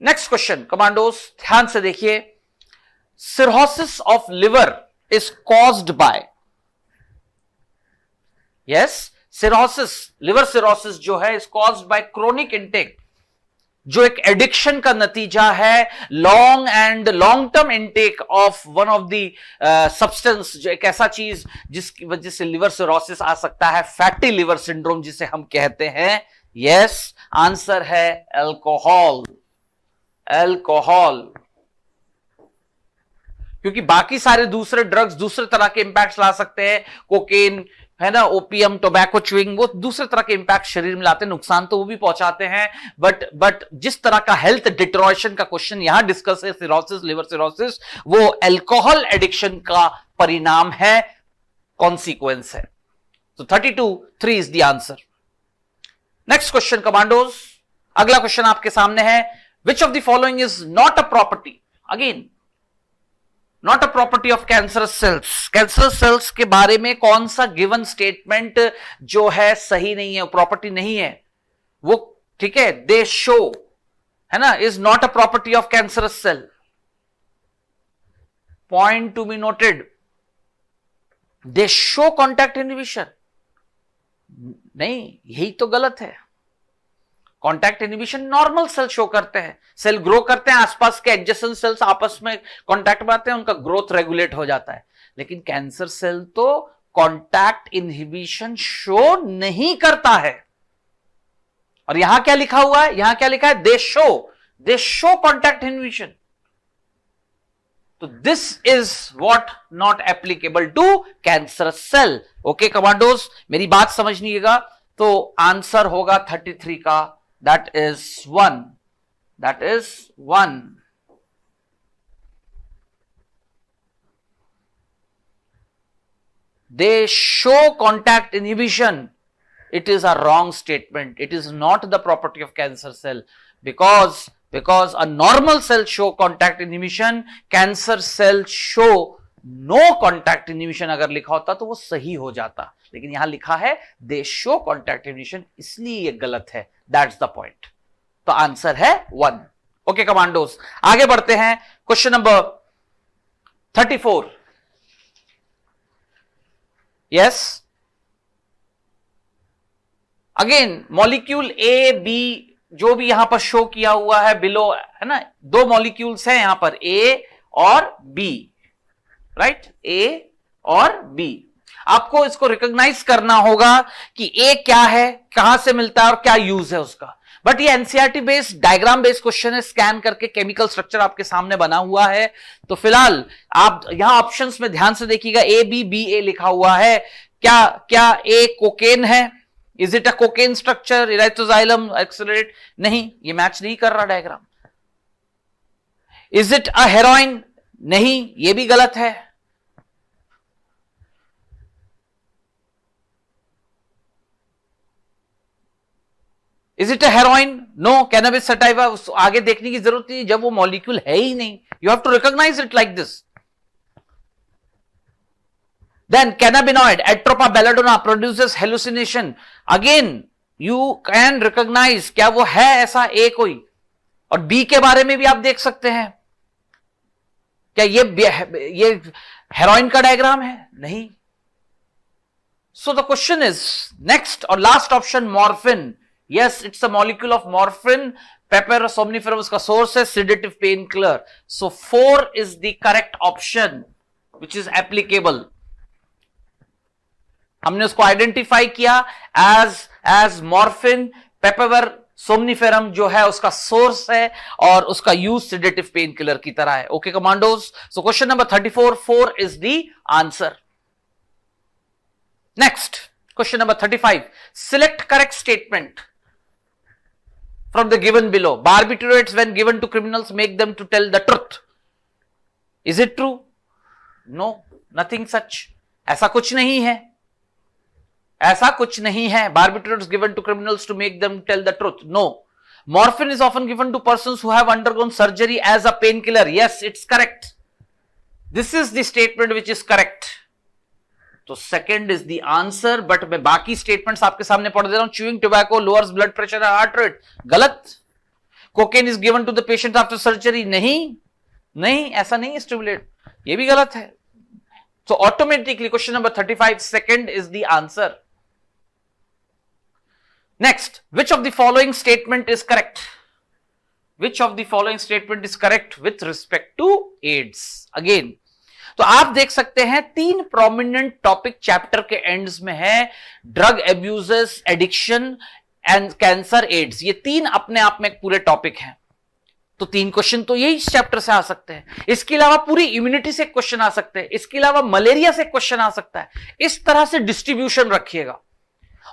Next question commandos, ध्यान से देखिए। Cirrhosis of liver is caused by, yes, cirrhosis, liver cirrhosis जो है is caused by chronic intake, जो एक addiction का नतीजा है, long term intake of one of the substance, जो एक ऐसा चीज जिसकी वजह से लिवर सिरोसिस आ सकता है, फैटी लिवर सिंड्रोम जिसे हम कहते हैं। यस, आंसर है अल्कोहल। क्योंकि बाकी सारे दूसरे ड्रग्स दूसरे तरह के इंपैक्ट ला सकते हैं, कोकेन है ना, ओपियम, टोबैको, च्युइंग, वो दूसरे तरह के इंपैक्ट शरीर में लाते हैं, नुकसान तो वो भी पहुंचाते हैं, बट जिस तरह का हेल्थ डिटोरेशन का क्वेश्चन यहां डिस्कस है, सिरोसिस, लिवर सिरोसिस, वो अल्कोहल एडिक्शन का परिणाम है, कॉन्सिक्वेंस है। तो 3 is the answer. Next question commandos, अगला क्वेश्चन आपके सामने है। विच of the following is not a property, again not a property of cancerous sales? Cancerous cells के बारे में कौन सा गिवन स्टेटमेंट जो है सही नहीं है, प्रॉपर्टी नहीं है वो, ठीक है, दे शो, है ना, is not a property of cancerous cell. Point to be noted, they show contact inhibition, नहीं, यही तो गलत है। Contact inhibition normal cell show करते हैं, सेल ग्रो करते हैं, आसपास के एडजेसेंट सेल्स आपस में कॉन्टैक्ट बनाते हैं, उनका ग्रोथ रेगुलेट हो जाता है। लेकिन कैंसर सेल तो कॉन्टैक्ट इनहिबिशन शो नहीं करता है। और यहां क्या लिखा हुआ है, यहां क्या लिखा है? They show contact inhibition. तो this is what not applicable to cancer cell. Okay commandos, मेरी बात समझिएगा। तो आंसर होगा 33 का, that is 1. They show contact inhibition. It is a wrong statement. It is not the property of cancer cell, because a normal cell show contact inhibition, cancer cell show no contact inhibition। अगर लिखा होता तो वो सही हो जाता, लेकिन यहां लिखा है दे शो कॉन्टैक्ट इनहिबिशन, इसलिए ये गलत है। That's the point. तो आंसर है 1। ओके कमांडोज, आगे बढ़ते हैं। Question number 34। Yes, again molecule A B जो भी यहां पर शो किया हुआ है बिलो, है ना, 2 मॉलिक्यूल्स हैं यहां पर, ए और बी, राइट, ए और बी। आपको इसको रिकॉग्नाइज करना होगा कि ए क्या है, कहां से मिलता है और क्या यूज है उसका। बट ये NCERT based diagram based question है, स्कैन करके केमिकल स्ट्रक्चर आपके सामने बना हुआ है। तो फिलहाल आप यहां ऑप्शंस में ध्यान से देखिएगा, ए बी बी ए लिखा हुआ है। क्या क्या ए कोकेन है? Is it a cocaine structure? Erythroxylum accelerate? नहीं, ये मैच नहीं कर रहा diagram. Is it a heroin? नहीं, ये भी गलत है। Is it a heroin? No. Cannabis sativa? आगे देखने की जरूरत नहीं जब वो मॉलिक्यूल है ही नहीं। You have to recognise it like this. Then cannabinoid, atropa belladonna produces hallucination. Again you can recognise, क्या वो है ऐसा ए कोई? और बी के बारे में भी आप देख सकते हैं। क्या ये हेरोइन का डायग्राम है? नहीं। So the question is next और last option, morphine. Yes, it's a molecule of morphine. Pepper somniferum उसका source है, sedative painkiller. So 4 is the correct option which is applicable. हमने उसको आइडेंटिफाई किया as morphine. Pepper somniferum जो है उसका source है और उसका यूज sedative painkiller की तरह है। Okay commandos. So question number 34, 4 is the answer. Next, question number 35. Select correct statement from the given below. Barbiturates when given to criminals make them to tell the truth. Is it true? No, nothing such. ऐसा कुछ नहीं है, ऐसा कुछ नहीं है। Barbiturates given to criminals to make them tell the truth. No. Morphine is often given to persons who have undergone surgery as a painkiller. Yes, it's correct. This is the statement which is correct. तो second is the answer. But मैं बाकी statements आपके सामने पढ़ दे रहा हूं। Chewing tobacco lowers blood pressure and heart rate, गलत। Cocaine is given to the patient after surgery, नहीं नहीं, ऐसा नहीं है स्टिमुलेट, ये भी गलत है। तो automatically question number 35 second is the answer. Next, which of the following statement is correct? Which of the following statement is correct with respect to AIDS? Again तो आप देख सकते हैं 3 प्रोमिनेंट टॉपिक चैप्टर के एंड्स में है, drug abuses, addiction and cancer, AIDS. ये 3 अपने आप में एक पूरे टॉपिक हैं। तो 3 क्वेश्चन तो यही चैप्टर से आ सकते हैं। इसके अलावा पूरी इम्यूनिटी से क्वेश्चन आ सकते हैं, इसके अलावा मलेरिया से क्वेश्चन आ सकता है। इस तरह से डिस्ट्रीब्यूशन रखिएगा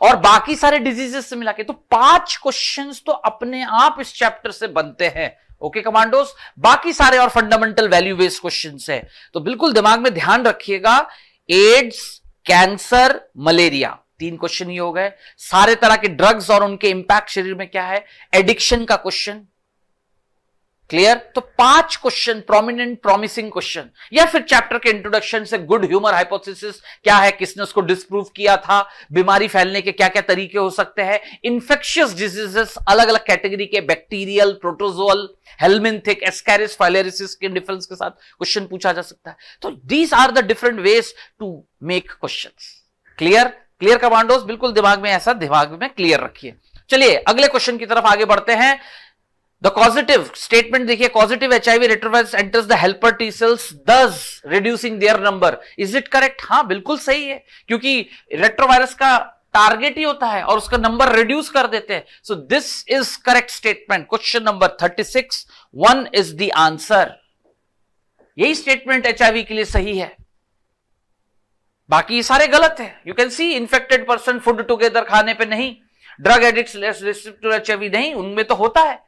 और बाकी सारे डिजीजेस से मिला के तो 5 क्वेश्चंस तो अपने आप इस चैप्टर से बनते हैं। ओके कमांडोस, बाकी सारे और फंडामेंटल वैल्यू बेस्ड क्वेश्चंस है। तो बिल्कुल दिमाग में ध्यान रखिएगा, एड्स, कैंसर, मलेरिया, 3 क्वेश्चन ही हो गए। सारे तरह के ड्रग्स और उनके इंपैक्ट शरीर में क्या है, एडिक्शन का क्वेश्चन, क्लियर। तो 5 क्वेश्चन प्रोमिनेंट प्रॉमिसिंग क्वेश्चन, या फिर चैप्टर के इंट्रोडक्शन से गुड ह्यूमर हाइपोथेसिस क्या है, किसने उसको डिस्प्रूव किया था, बीमारी फैलने के क्या क्या तरीके हो सकते हैं, इन्फेक्शियस डिजीजेस अलग अलग कैटेगरी के, bacterial, protozoal, helminthic, ascaris filariasis के डिफरेंस के साथ क्वेश्चन पूछा जा सकता है। तो these are the different ways to make questions. Clear clear commandos, बिल्कुल दिमाग में ऐसा दिमाग में क्लियर रखिए। चलिए अगले क्वेश्चन की तरफ आगे बढ़ते हैं। द कॉजिटिव स्टेटमेंट देखिए, causative HIV retrovirus enters the helper T cells thus reducing their number. Is it correct? हाँ बिल्कुल सही है, क्योंकि रेट्रोवायरस का टारगेट ही होता है और उसका नंबर रिड्यूस कर देते हैं। So this is correct statement. Question number 36, 1 is the answer. यही स्टेटमेंट एचआईवी के लिए सही है, बाकी सारे गलत है। You can see infected person food together खाने पे नहीं, drug addicts less resistant to HIV नहीं, उनमें तो होता है।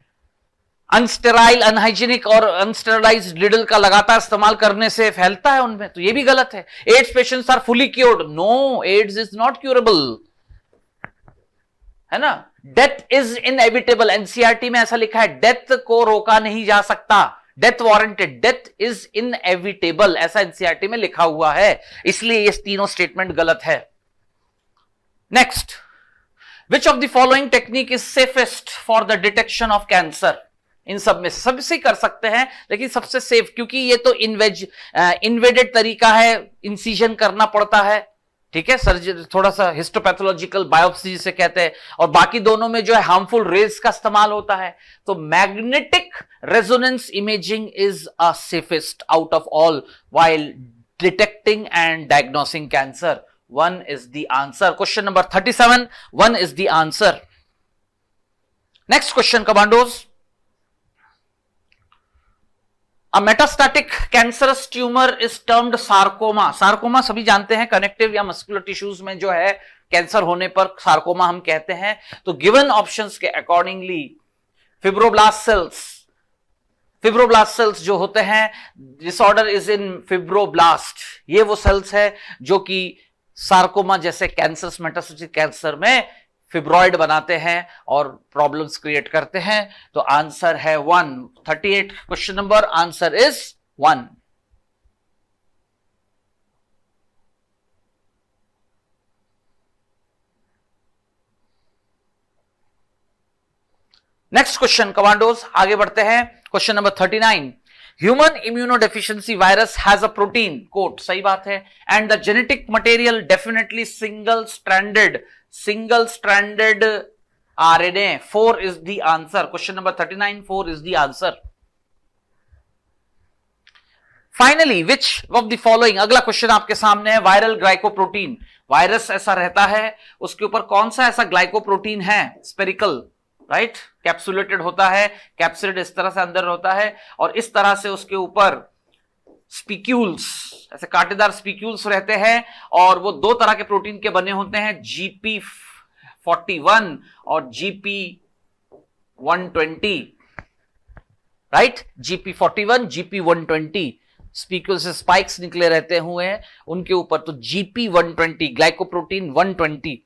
अनस्टेराइल, अनहाइजीनिक और अनस्टेरलाइज्ड लिडल का लगातार इस्तेमाल करने से फैलता है उनमें, तो ये भी गलत है। AIDS patients are fully cured, no, AIDS is not curable, है ना। डेथ इज इनएविटेबल, एनसीईआरटी में ऐसा लिखा है, डेथ को रोका नहीं जा सकता, death warranted, death is inevitable, ऐसा एनसीईआरटी में लिखा हुआ है। इसलिए ये तीनों स्टेटमेंट गलत है। Next, which of the following technique is safest for the detection of cancer? इन सब में सबसे कर सकते हैं, लेकिन सबसे सेफ, क्योंकि ये तो इन्वेडेड तरीका है, इंसिजन करना पड़ता है, ठीक है, सर्जरी, थोड़ा सा हिस्टोपैथोलॉजिकल बायोप्सी जिसे कहते हैं, और बाकी दोनों में जो है हार्मफुल रेज का इस्तेमाल होता है। तो magnetic resonance imaging is a safest out of all while detecting and diagnosing cancer. 1 is the answer. Question number 37, 1 is the answer. Next question, commandos. A metastatic cancerous tumor is termed sarcoma. Sarcoma सभी जानते हैं, connective या muscular tissues में जो है cancer होने पर sarcoma हम कहते हैं. तो गिवन ऑप्शंस के अकॉर्डिंगली फिब्रोब्लास्ट सेल्स जो होते हैं, डिसऑर्डर इज इन फिब्रोब्लास्ट, ये वो सेल्स है जो कि सार्कोमा जैसे कैंसर, मेटास्टेटिक कैंसर में फिब्रॉइड बनाते हैं और प्रॉब्लम्स क्रिएट करते हैं. तो आंसर है 1. 38 question number, answer is 1. Next question commandos, आगे बढ़ते हैं. Question number 39. Human immunodeficiency virus has a protein coat, सही बात है, and the genetic material definitely single stranded RNA. 4 is the answer. Question number 39, 4 is the answer. Finally, which of the following, अगला question आपके सामने है, viral glycoprotein. Virus ऐसा रहता है, उसके ऊपर कौन सा ऐसा ग्लाइकोप्रोटीन है, स्पेरिकल, राइट, कैप्सुलेटेड होता है, कैप्सिड इस तरह से अंदर होता है और इस तरह से उसके ऊपर स्पिक्यूल्स, ऐसे कांटेदार स्पिक्यूल्स रहते हैं और वो दो तरह के प्रोटीन के बने होते हैं, GP41 और GP120, right, GP41 GP120 spicule से स्पाइक्स निकले रहते हुए हैं उनके ऊपर. तो GP120 glycoprotein 120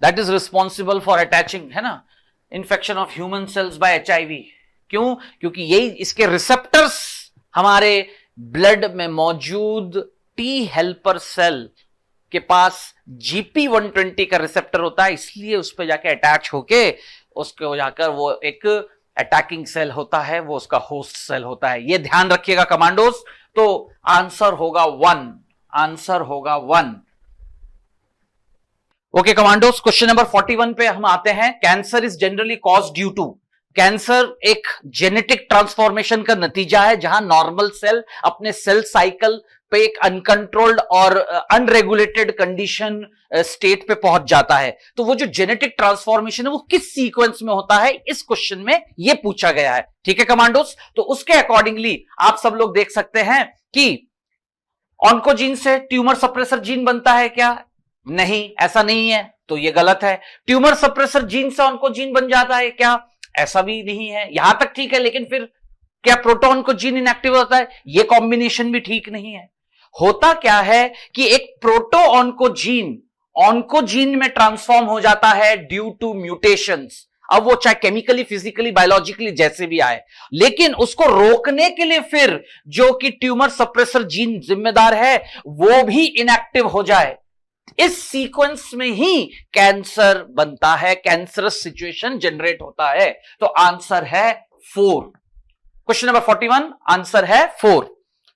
that is responsible for attaching, है ना, infection of human cells by HIV. क्यों? क्योंकि यही इसके रिसेप्टर्स हमारे ब्लड में मौजूद टी हेल्पर सेल के पास GP120 का रिसेप्टर होता है, इसलिए उस पर जाके अटैच होके उसको जाकर वो एक अटैकिंग सेल होता है, वो उसका होस्ट सेल होता है. ये ध्यान रखिएगा कमांडोस. तो आंसर होगा 1. आंसर होगा 1. ओके कमांडोस, क्वेश्चन नंबर 41 पे हम आते हैं. Cancer is generally cause due to, cancer एक जेनेटिक ट्रांसफॉर्मेशन का नतीजा है जहां नॉर्मल सेल अपने सेल साइकिल पे एक अनकंट्रोल्ड और अनरेगुलेटेड कंडीशन स्टेट पे पहुंच जाता है. तो वो जो जेनेटिक ट्रांसफॉर्मेशन है वो किस सीक्वेंस में होता है, इस क्वेश्चन में ये पूछा गया है. ठीक है कमांडोस, तो उसके अकॉर्डिंगली आप सब लोग देख सकते हैं कि ऑन्कोजीन से ट्यूमर सप्रेसर जीन बनता है क्या? नहीं, ऐसा नहीं है, तो ये गलत है. ट्यूमर सप्रेसर जीन से ऑन्कोजीन बन जाता है क्या? ऐसा भी नहीं है. यहां तक ठीक है, लेकिन फिर क्या प्रोटॉन को जीन इनएक्टिव होता है? ये कॉम्बिनेशन भी ठीक नहीं है. होता क्या है कि एक प्रोटो ऑन्कोजीन में ट्रांसफॉर्म हो जाता है ड्यू टू म्यूटेशंस. अब वो चाहे केमिकली, फिजिकली, बायोलॉजिकली जैसे भी आए, लेकिन उसको रोकने के लिए फिर जो कि ट्यूमर सप्रेसर जीन जिम्मेदार है वो भी इनएक्टिव हो जाए. इस सीक्वेंस में ही कैंसर बनता है, कैंसरस सिचुएशन जनरेट होता है. तो आंसर है 4. क्वेश्चन नंबर 41, आंसर है 4.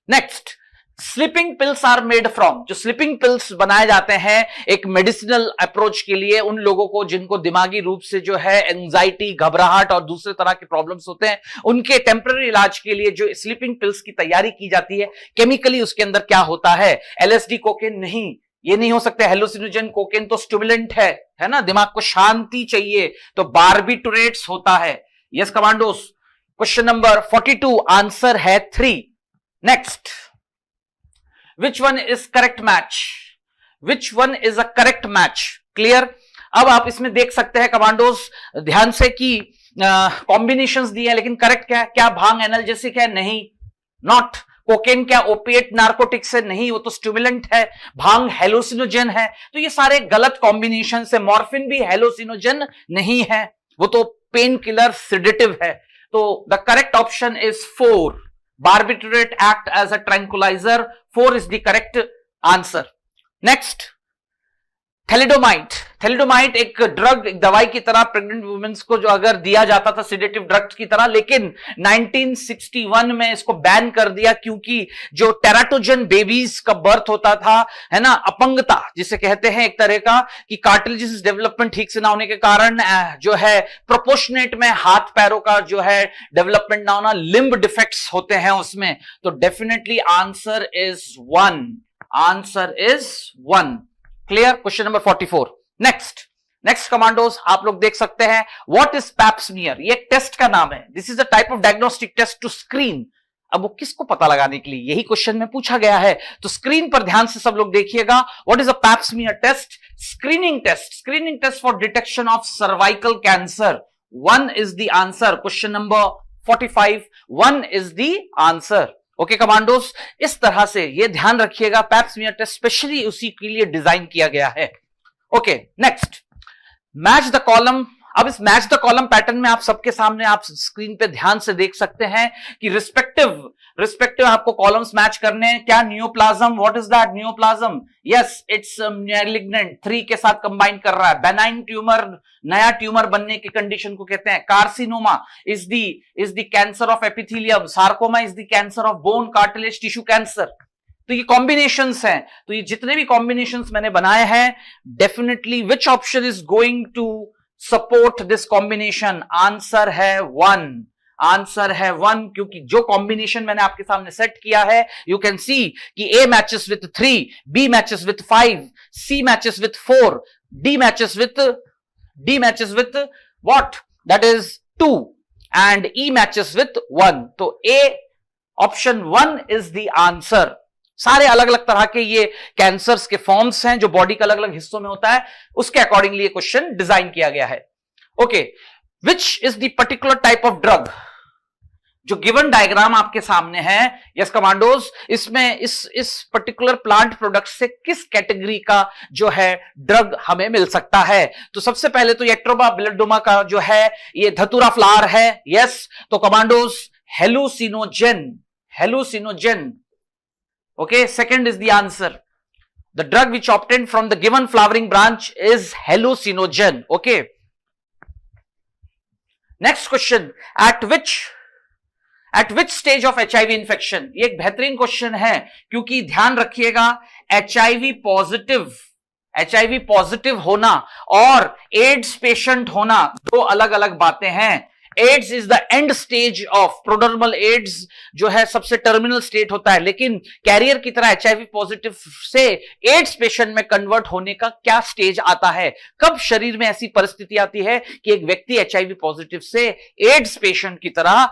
Next, sleeping pills are made from. जो स्लीपिंग पिल्स बनाए जाते हैं एक मेडिसिनल अप्रोच के लिए उन लोगों को जिनको दिमागी रूप से जो है एंजाइटी, घबराहट और दूसरे तरह के प्रॉब्लम्स होते हैं, उनके टेम्पररी इलाज के लिए जो स्लीपिंग पिल्स की तैयारी की जाती है, केमिकली उसके अंदर क्या होता है? LSD, कोकेन नहीं, ये नहीं हो सकता. हेलुसिनोजन, कोकेन तो स्टिमुलेंट है ना, दिमाग को शांति चाहिए, तो बार्बिटुरेट्स होता है. Yes commandos. Question number 42, answer है 3. Next, which one is correct match? Which one is a correct match? Clear. अब आप इसमें देख सकते हैं कमांडोस ध्यान से कि कॉम्बिनेशंस दिए हैं, लेकिन करेक्ट क्या है? क्या भांग एनाल्जेसिक है? नहीं. नॉट. कोकेन क्या ओपिएट नार्कोटिक से? नहीं, वो तो स्टिमुलेंट है. भांग हेलुसिनोजन है. तो ये सारे गलत कॉम्बिनेशन से. मॉर्फिन भी हेलुसिनोजन नहीं है, वो तो पेन किलर, सिडेटिव है. तो the correct option is 4. Barbiturate act as a tranquilizer. 4 is the correct answer. Next, thalidomide एक ड्रग, एक दवाई की तरह प्रेग्नेंट वुमेन्स को जो अगर दिया जाता था सिडेटिव ड्रग्स की तरह, लेकिन 1961 में इसको बैन कर दिया क्योंकि जो टेराटोजन बेबीज का बर्थ होता था, है ना, अपंगता जिसे कहते हैं एक तरह का, कि कार्टिलेजेस डेवलपमेंट ठीक से ना होने के कारण जो है प्रोपोर्शनेट में हाथ पैरों का जो है डेवलपमेंट ना होना, लिम्ब डिफेक्ट्स होते हैं उसमें. तो definitely answer is 1. Answer is 1. Clear? Question number 44। Next commandos आप लोग देख सकते हैं, व्हाट इज पैप्समियर? ये एक टेस्ट का नाम है। This is a type of diagnostic test to screen. अब वो किसको पता लगाने के लिए, यही क्वेश्चन में पूछा गया है। तो स्क्रीन पर ध्यान से सब लोग देखिएगा। What is a pap smear test? Screening test for detection of cervical cancer. 1 is the answer. Question number 45, 1 is the answer. Okay commandos, इस तरह से ये ध्यान रखिएगा, पैप्समियर टेस्ट स्पेशली उसी के लिए डिजाइन किया गया है। Okay next, match the column. अब इस मैच द कॉलम पैटर्न में आप सबके सामने आप स्क्रीन पे ध्यान से देख सकते हैं कि रिस्पेक्टिव आपको कॉलम्स मैच करने हैं। क्या? Neoplasm. What is that? Neoplasm, yes it's malignant, 3 के साथ कंबाइन कर रहा है। बेनाइन ट्यूमर, नया ट्यूमर बनने की कंडीशन को कहते हैं। Carcinoma is the cancer of epithelium. Sarcoma is the cancer of bone cartilage tissue cancer. तो ये कॉम्बिनेशंस हैं। तो ये जितने भी कॉम्बिनेशंस मैंने बनाए हैं, definitely which option is going to support this combination? Answer है 1। आंसर है 1, क्योंकि जो कॉम्बिनेशन मैंने आपके सामने सेट किया है, यू कैन सी कि A matches with 3, B matches with 5, C matches with 4, D matches with what? That is 2 and E matches with 1। तो A option 1 is the answer. सारे अलग अलग तरह के ये कैंसर्स के फॉर्म्स हैं जो बॉडी के अलग अलग हिस्सों में होता है, उसके अकॉर्डिंगली ये क्वेश्चन डिजाइन किया गया है। Okay, which is the particular type of drug? जो गिवन डायग्राम आपके सामने है, यस कमांडोज, इसमें इस पर्टिकुलर प्लांट प्रोडक्ट से किस कैटेगरी का जो है ड्रग हमें मिल सकता है? तो सबसे पहले तो एट्रोबा बिलिडोमा का जो है ये धतूरा फ्लावर है। यस, तो commandos हेलुसिनोजेन। Okay, second is the answer. The drug which obtained from the given flowering branch is hallucinogen. Okay. Next question. At which stage of HIV infection? ये एक बेहतरीन क्वेश्चन है, क्योंकि ध्यान रखिएगा HIV पॉजिटिव होना और एड्स पेशेंट होना दो अलग अलग बातें हैं। AIDS is the end stage of prodromal AIDS, जो है सबसे टर्मिनल स्टेट होता है, लेकिन कैरियर की तरह HIV पॉजिटिव से एड्स पेशेंट में कन्वर्ट होने का क्या स्टेज आता है? कब शरीर में ऐसी परिस्थिति आती है कि एक व्यक्ति HIV पॉजिटिव से एड्स पेशेंट की तरह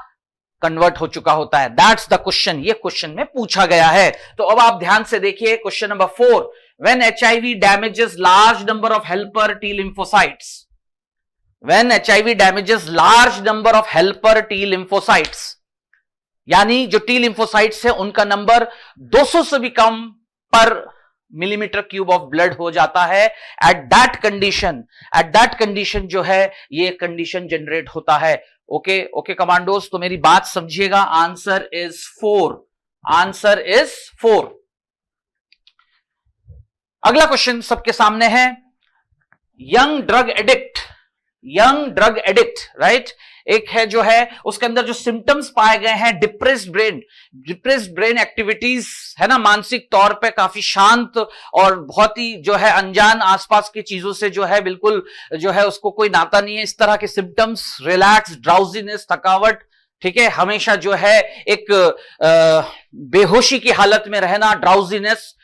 कन्वर्ट हो चुका होता है? दैट्स द क्वेश्चन, ये क्वेश्चन में पूछा गया है। तो अब आप ध्यान से देखिए question number 4, when HIV damages large number of helper T lymphocytes, when HIV damages large number of helper T lymphocytes, यानी जो T lymphocytes है उनका नंबर 200 से भी कम पर मिलीमीटर क्यूब ऑफ ब्लड हो जाता है, एट दैट कंडीशन जो है ये कंडीशन जनरेट होता है। ओके कमांडोज, तो मेरी बात समझिएगा, आंसर इज 4। अगला क्वेश्चन सबके सामने है, यंग ड्रग एडिक्ट, राइट? एक है जो है उसके अंदर जो सिम्टम्स पाए गए हैं, डिप्रेस्ड ब्रेन एक्टिविटीज है ना, मानसिक तौर पे काफी शांत और बहुत ही जो है अनजान, आसपास की चीजों से जो है बिल्कुल जो है उसको कोई नाता नहीं है, इस तरह के सिम्टम्स, रिलैक्स, ड्राउजीनेस, थकावट, ठीक है, हमेशा जो है एक बेहोशी की हालत में रहना, ड्राउजीनेस।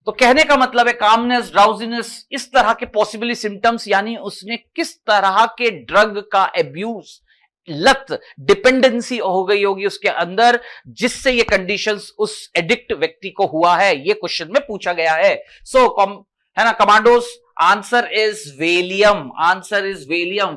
तो कहने का मतलब है कामनेस, ड्राउजीनेस, इस तरह के पॉसिबली सिम्टम्स, यानी उसने किस तरह के ड्रग का एब्यूज, लत, डिपेंडेंसी हो गई होगी उसके अंदर, जिससे ये कंडीशंस उस एडिक्ट व्यक्ति को हुआ है, ये क्वेश्चन में पूछा गया है। है ना commandos, answer is Valium.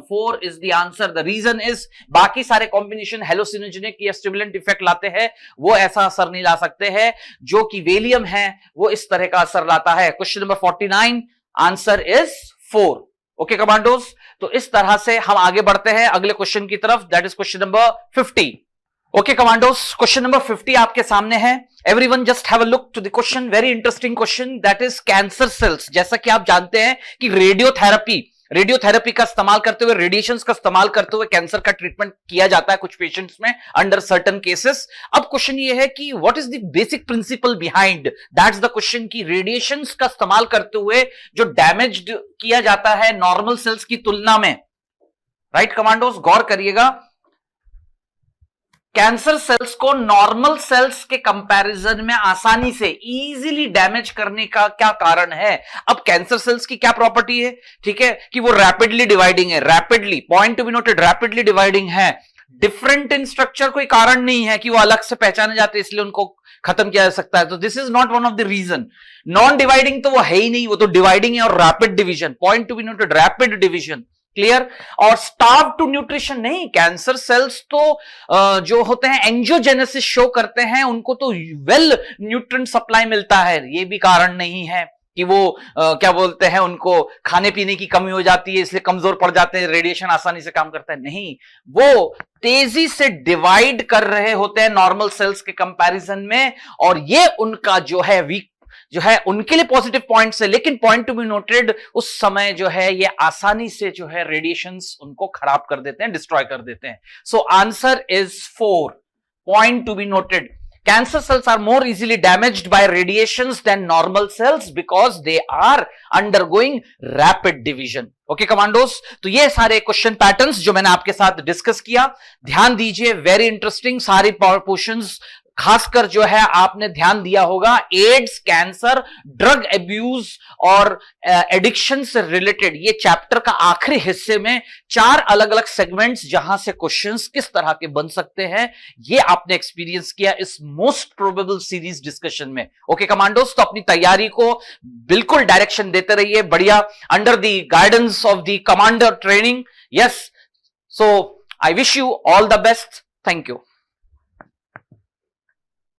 4 is the answer. The reason is, बाकी सारे कॉम्बिनेशन हेलोसिनोजेनिक या स्टिमुलेंट इफेक्ट लाते हैं, वो ऐसा असर नहीं ला सकते हैं, जो कि वेलियम है वो इस तरह का असर लाता है। Question number 49, answer is 4। Okay commandos, तो इस तरह से हम आगे बढ़ते हैं अगले क्वेश्चन की तरफ, that is question number 50। Okay commandos, question number 50 आपके सामने है। Everyone just have a look to the question, very interesting question, that is cancer cells. जैसा कि आप जानते हैं कि रेडियोथेरेपी का इस्तेमाल करते हुए, रेडिएशंस का इस्तेमाल करते हुए कैंसर का ट्रीटमेंट किया जाता है कुछ पेशेंट्स में अंडर सर्टेन केसेस। अब क्वेश्चन ये है कि what is the basic principle behind, that's the question, की रेडिएशंस का इस्तेमाल करते हुए जो डैमेज्ड किया जाता है नॉर्मल सेल्स की तुलना में, राइट कमांडोज, गौर करिएगा, कैंसर सेल्स को नॉर्मल सेल्स के कंपैरिजन में आसानी से इजीली डैमेज करने का क्या कारण है? अब कैंसर सेल्स की क्या प्रॉपर्टी है? ठीक है, कि वो रैपिडली डिवाइडिंग है, rapidly, point to be noted, rapidly dividing है, डिफरेंट इन स्ट्रक्चर। कोई कारण नहीं है कि वो अलग से पहचाने जाते इसलिए उनको खत्म किया जा सकता है। तो this is not one of the reason. Non dividing तो वो है ही नहीं, वो तो डिवाइडिंग है और rapid division, point to be noted, rapid division, clear. और स्टार्व टू न्यूट्रिशन नहीं, कैंसर सेल्स तो जो होते हैं एंजियोजेनेसिस शो करते हैं, उनको तो वेल न्यूट्रिएंट सप्लाई मिलता है। ये भी कारण नहीं है कि वो क्या बोलते हैं, उनको खाने पीने की कमी हो जाती है इसलिए कमजोर पड़ जाते हैं, रेडिएशन आसानी से काम करता है, नहीं। वो तेजी से डिवाइड कर रहे होते हैं नॉर्मल सेल्स के कंपैरिजन में, और ये उनका जो है वीक जो है उनके लिए पॉजिटिव पॉइंट्स है। लेकिन पॉइंट टू बी नोटेड, उस समय जो है ये आसानी से जो है रेडिएशंस उनको खराब कर देते हैं, डिस्ट्रॉय कर देते हैं। सो answer is 4, point to be noted. Cancer cells are more easily damaged by radiations than normal cells because they are undergoing rapid division. Okay, commandos? तो ये सारे क्वेश्चन पैटर्न्स जो मैंने आपके साथ डिस्कस किया, ध्यान दीजिए, वेरी इंटरेस्टिंग सारी पोर्शंस। खासकर जो है आपने ध्यान दिया होगा एड्स, कैंसर, ड्रग अब्यूज और एडिक्शन से रिलेटेड ये चैप्टर का आखिरी हिस्से में 4 अलग अलग सेगमेंट्स जहां से क्वेश्चंस किस तरह के बन सकते हैं, ये आपने एक्सपीरियंस किया इस मोस्ट प्रोबेबल सीरीज डिस्कशन में। ओके कमांडोज, तो अपनी तैयारी को बिल्कुल डायरेक्शन देते रहिए, बढ़िया, under the guidance of the commander training. Yes, so I wish you all the best. Thank you.